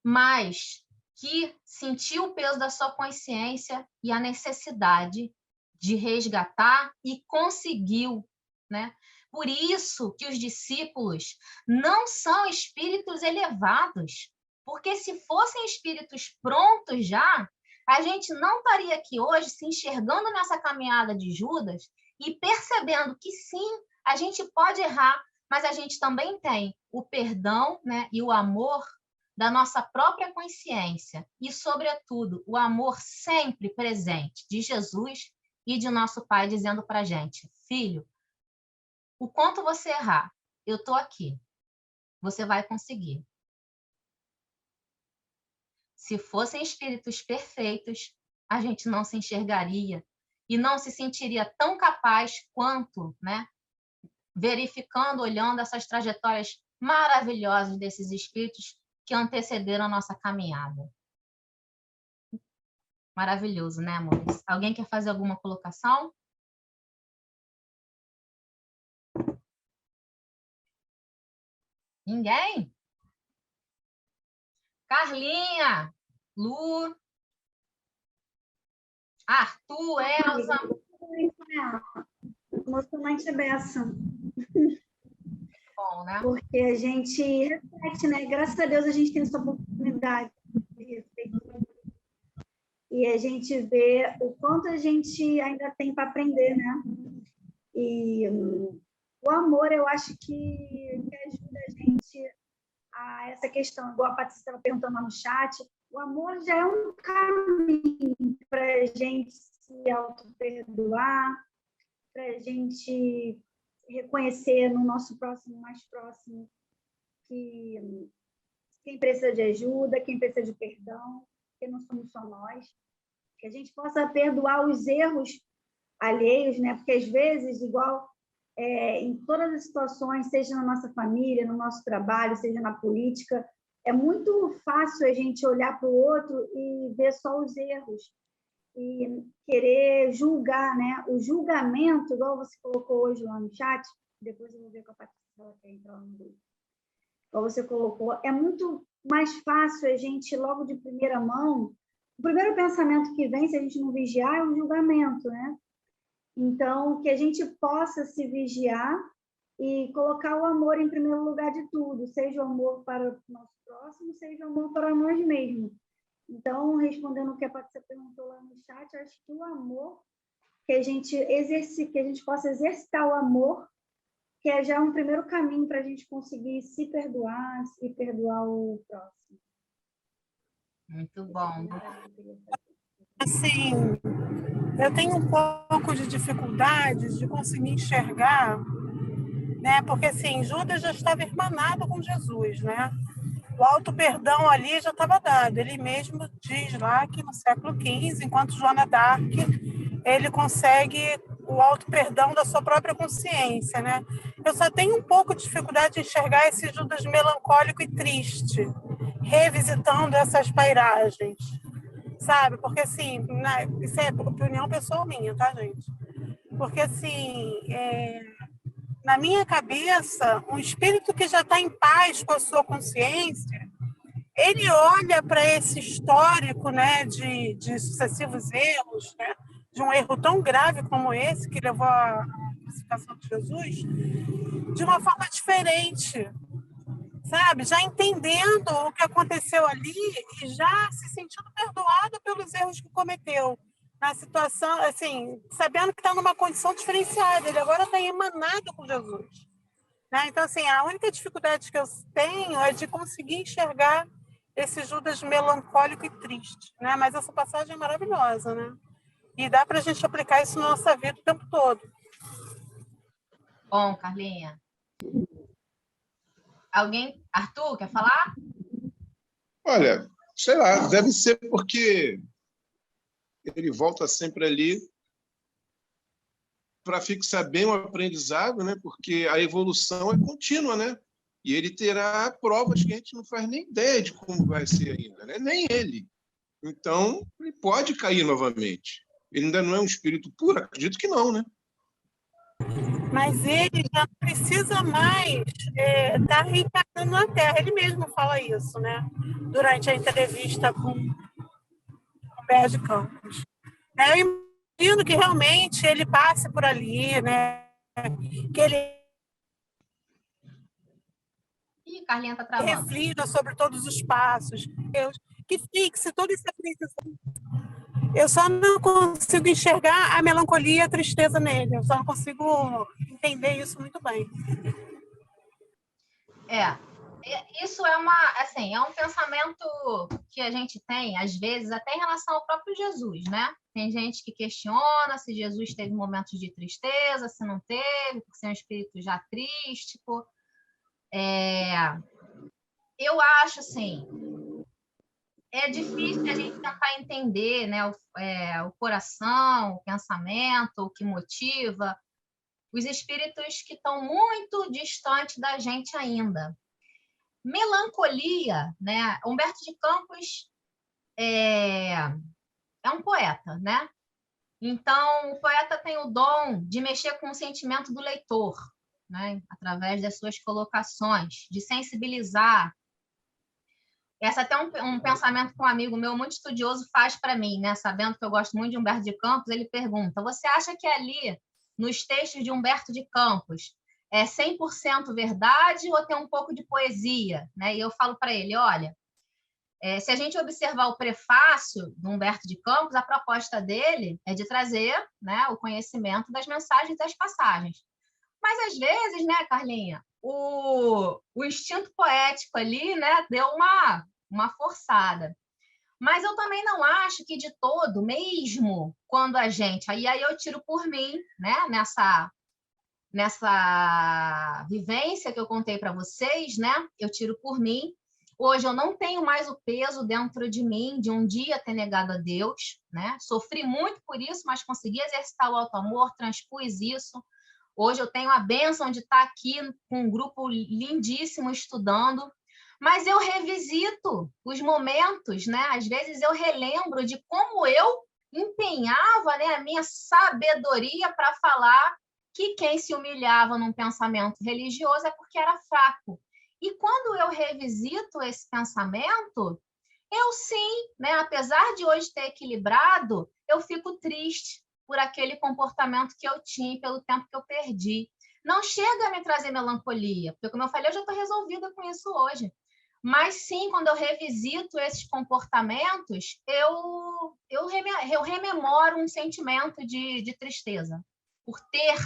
mas que sentiu o peso da sua consciência e a necessidade de resgatar e conseguiu, né? Por isso que os discípulos não são espíritos elevados, porque se fossem espíritos prontos já, a gente não estaria aqui hoje se enxergando nessa caminhada de Judas e percebendo que sim, a gente pode errar, mas a gente também tem o perdão, né, e o amor da nossa própria consciência e, sobretudo, o amor sempre presente de Jesus e de nosso Pai, dizendo para a gente: filho, o quanto você errar, eu estou aqui, você vai conseguir. Se fossem espíritos perfeitos, a gente não se enxergaria e não se sentiria tão capaz quanto, né, verificando, olhando essas trajetórias maravilhosas desses espíritos que antecederam a nossa caminhada. Maravilhoso, né, amores? Alguém quer fazer alguma colocação? Ninguém? Carlinha, Lu, Arthur, Elza. Emocionante é beça. Bom, né? Porque a gente reflete, né? Graças a Deus a gente tem essa oportunidade de refletir. E a gente vê o quanto a gente ainda tem para aprender, né? E o amor, eu acho que ajuda a gente a essa questão, igual a Patrícia estava perguntando lá no chat, o amor já é um caminho para a gente se auto-perdoar, para a gente reconhecer no nosso próximo, mais próximo, que quem precisa de ajuda, quem precisa de perdão, que não somos só nós, que a gente possa perdoar os erros alheios, né? Porque às vezes, igual em todas as situações, seja na nossa família, no nosso trabalho, seja na política, é muito fácil a gente olhar para o outro e ver só os erros e querer julgar, né? O julgamento, igual você colocou hoje lá no chat, depois eu vou ver com a Patrícia, ela quer entrar no grupo. Igual você colocou, é muito mais fácil a gente, logo de primeira mão, o primeiro pensamento que vem, se a gente não vigiar, é o julgamento, né? Então, que a gente possa se vigiar e colocar o amor em primeiro lugar de tudo, seja o amor para o nosso próximo, seja o amor para nós mesmos. Então, respondendo o que a Patrícia perguntou lá no chat, acho que o amor, que a gente possa exercitar o amor, que é já um primeiro caminho para a gente conseguir se perdoar e perdoar o próximo. Muito bom. Assim, eu tenho um pouco de dificuldade de conseguir enxergar, né? Porque assim, Judas já estava irmanado com Jesus, né? O auto-perdão ali já estava dado. Ele mesmo diz lá que no século XV, enquanto Joana d'Arc, ele consegue o auto-perdão da sua própria consciência, né? Eu só tenho um pouco de dificuldade de enxergar esse Judas melancólico e triste, revisitando essas pairagens, sabe? Porque, assim, isso é opinião pessoal minha, tá, gente? Porque, assim, na minha cabeça, um espírito que já está em paz com a sua consciência, ele olha para esse histórico, né, de sucessivos erros, né, de um erro tão grave como esse, que levou à crucificação de Jesus, de uma forma diferente, sabe? Já entendendo o que aconteceu ali e já se sentindo perdoado pelos erros que cometeu. Na situação, assim, sabendo que está numa condição diferenciada, ele agora está emanado com Jesus. Né? Então, assim, a única dificuldade que eu tenho é de conseguir enxergar esse Judas melancólico e triste. Né? Mas essa passagem é maravilhosa, né? E dá para a gente aplicar isso na nossa vida o tempo todo. Bom, Carlinha. Alguém? Arthur, quer falar? Olha, sei lá, deve ser porque ele volta sempre ali para fixar bem o aprendizado, né? Porque a evolução é contínua, né? E ele terá provas que a gente não faz nem ideia de como vai ser ainda, né? Nem ele. Então, ele pode cair novamente. Ele ainda não é um espírito puro? Acredito que não, né? Mas ele já não precisa mais estar reencarnando na Terra. Ele mesmo fala isso, né? Durante a entrevista com o Pé de Campos. Eu imagino que realmente ele passe por ali, né? Que ele Ih, Carlinha tá travando. reflita sobre todos os passos, que fixe todo esse aprendizado. Eu só não consigo enxergar a melancolia e a tristeza nele. Eu só não consigo entender isso muito bem. Isso é assim, é um pensamento que a gente tem, às vezes, até em relação ao próprio Jesus, né? Tem gente que questiona se Jesus teve momentos de tristeza, se não teve, por ser um espírito já triste. Eu acho, assim, é difícil a gente tentar entender, né, o coração, o pensamento, o que motiva os espíritos que estão muito distantes da gente ainda. Melancolia, né? Humberto de Campos é um poeta, né? Então, o poeta tem o dom de mexer com o sentimento do leitor, né? Através das suas colocações, de sensibilizar. Essa até um pensamento que um amigo meu muito estudioso faz para mim, né? Sabendo que eu gosto muito de Humberto de Campos, ele pergunta: você acha que ali, nos textos de Humberto de Campos, é 100% verdade ou tem um pouco de poesia? Né? E eu falo para ele: olha, se a gente observar o prefácio do Humberto de Campos, a proposta dele é de trazer, né, o conhecimento das mensagens das passagens. Mas, às vezes, né, Carlinha, o instinto poético ali, né, deu uma forçada. Mas eu também não acho que de todo, mesmo quando a gente... Aí eu tiro por mim, né, nessa vivência que eu contei para vocês, né, eu tiro por mim. Hoje eu não tenho mais o peso dentro de mim de um dia ter negado a Deus, né? Sofri muito por isso, mas consegui exercitar o auto-amor, transpus isso. Hoje eu tenho a bênção de estar aqui com um grupo lindíssimo estudando, mas eu revisito os momentos, né? Às vezes eu relembro de como eu empenhava, né, a minha sabedoria para falar que quem se humilhava num pensamento religioso é porque era fraco. E quando eu revisito esse pensamento, eu sim, né, apesar de hoje ter equilibrado, eu fico triste por aquele comportamento que eu tinha, pelo tempo que eu perdi. Não chega a me trazer melancolia, porque, como eu falei, eu já estou resolvida com isso hoje. Mas sim, quando eu revisito esses comportamentos, eu rememoro um sentimento de tristeza por ter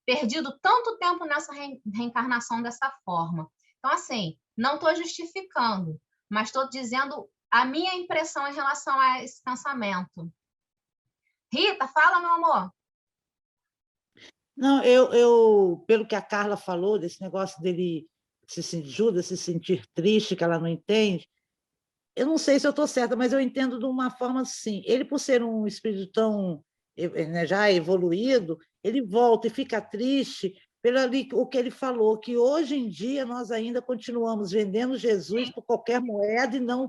perdido tanto tempo nessa reencarnação dessa forma. Então, assim, não estou justificando, mas estou dizendo a minha impressão em relação a esse pensamento. Rita, fala, meu amor. Não, eu, pelo que a Carla falou, desse negócio dele Judas se sentir triste, que ela não entende, eu não sei se eu estou certa, mas eu entendo de uma forma assim. Ele, por ser um espírito tão, né, já evoluído, ele volta e fica triste pelo ali, o que ele falou, que hoje em dia nós ainda continuamos vendendo Jesus por qualquer moeda e não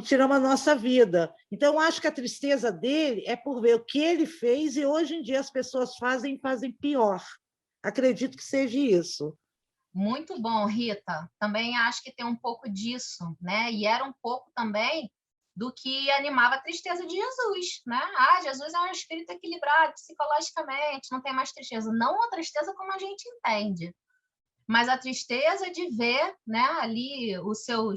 tiramos a nossa vida. Então, eu acho que a tristeza dele é por ver o que ele fez e hoje em dia as pessoas fazem pior. Acredito que seja isso. Muito bom, Rita. Também acho que tem um pouco disso, né? E era um pouco também do que animava a tristeza de Jesus, né? Jesus é um espírito equilibrado psicologicamente, não tem mais tristeza. Não a tristeza como a gente entende, mas a tristeza de ver, né, ali o seu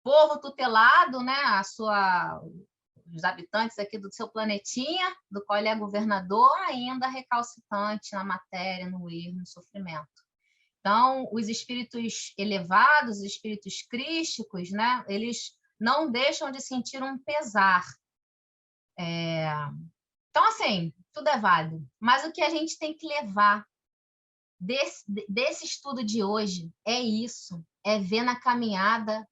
povo tutelado, né, os habitantes aqui do seu planetinha, do qual ele é governador, ainda recalcitrante na matéria, no erro, no sofrimento. Então, os espíritos elevados, os espíritos crísticos, né, eles não deixam de sentir um pesar. Então, assim, tudo é válido. Mas o que a gente tem que levar desse estudo de hoje é isso, é ver na caminhada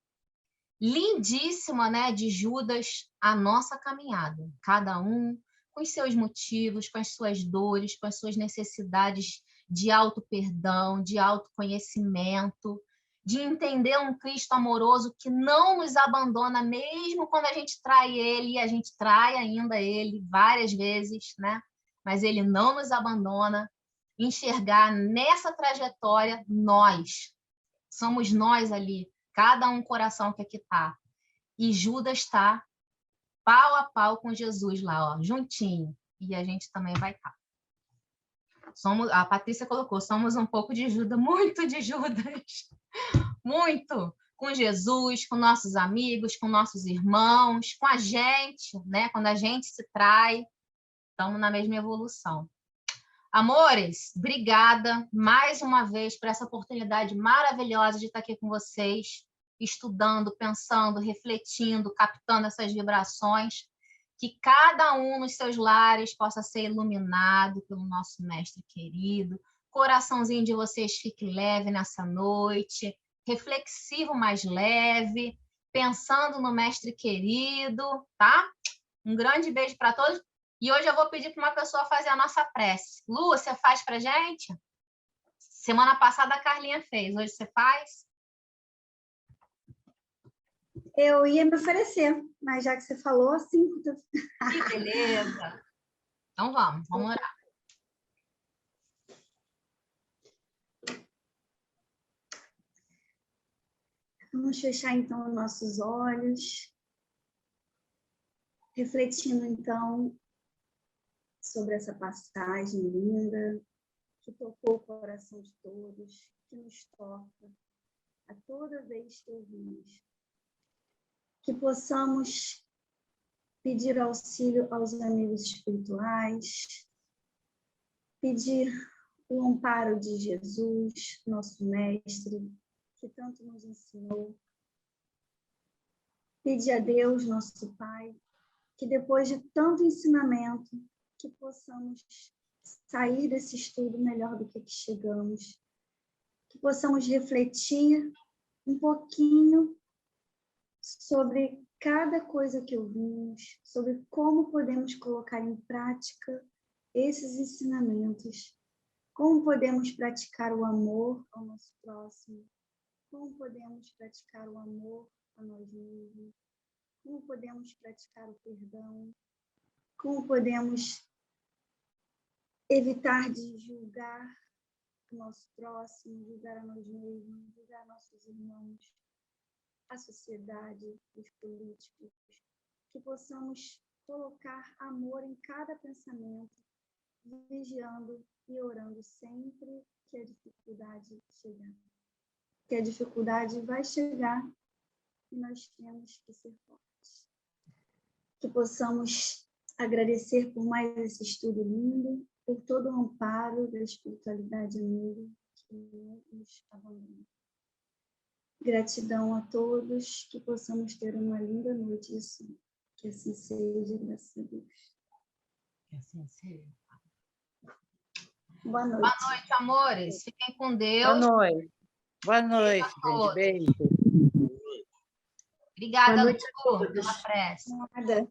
lindíssima, né, de Judas, a nossa caminhada. Cada um com os seus motivos, com as suas dores, com as suas necessidades de auto-perdão, de autoconhecimento, de entender um Cristo amoroso que não nos abandona mesmo quando a gente trai ele, e a gente trai ainda ele várias vezes, né? Mas ele não nos abandona. Enxergar nessa trajetória somos nós ali, cada um coração que aqui está. E Judas está pau a pau com Jesus lá, ó, juntinho. E a gente também vai estar. A Patrícia colocou, somos um pouco de Judas, muito de Judas. Muito. Com Jesus, com nossos amigos, com nossos irmãos, com a gente, né? Quando a gente se trai, estamos na mesma evolução. Amores, obrigada mais uma vez por essa oportunidade maravilhosa de estar aqui com vocês, estudando, pensando, refletindo, captando essas vibrações, que cada um nos seus lares possa ser iluminado pelo nosso mestre querido, coraçãozinho de vocês fique leve nessa noite, reflexivo mais leve, pensando no mestre querido, tá? Um grande beijo para todos. E hoje eu vou pedir para uma pessoa fazer a nossa prece. Lu, você faz para gente? Semana passada a Carlinha fez, hoje você faz? Eu ia me oferecer, mas já que você falou, assim... Que beleza! Então vamos orar. Vamos fechar, então, os nossos olhos, refletindo, então, sobre essa passagem linda, que tocou o coração de todos, que nos toca a toda vez que ouvimos. Que possamos pedir auxílio aos amigos espirituais, pedir o amparo de Jesus, nosso mestre, que tanto nos ensinou. Pedir a Deus, nosso Pai, que depois de tanto ensinamento, que possamos sair desse estudo melhor do que chegamos, que possamos refletir um pouquinho sobre cada coisa que ouvimos, sobre como podemos colocar em prática esses ensinamentos, como podemos praticar o amor ao nosso próximo, como podemos praticar o amor a nós mesmos, como podemos praticar o perdão, como podemos evitar de julgar o nosso próximo, julgar a nós mesmos, julgar nossos irmãos, a sociedade, os políticos, que possamos colocar amor em cada pensamento, vigiando e orando sempre que a dificuldade chegar. Que a dificuldade vai chegar e nós temos que ser fortes. Que possamos agradecer por mais esse estudo lindo, por todo o amparo da espiritualidade amiga que não nos abandona. Gratidão a todos, que possamos ter uma linda noite de sono. Que assim seja, graças a Deus. Que assim seja. Boa noite. Boa noite, amores. Fiquem com Deus. Boa noite. Boa noite, gente. Beijo. Obrigada, Boa noite Lu, pela prece. Nada.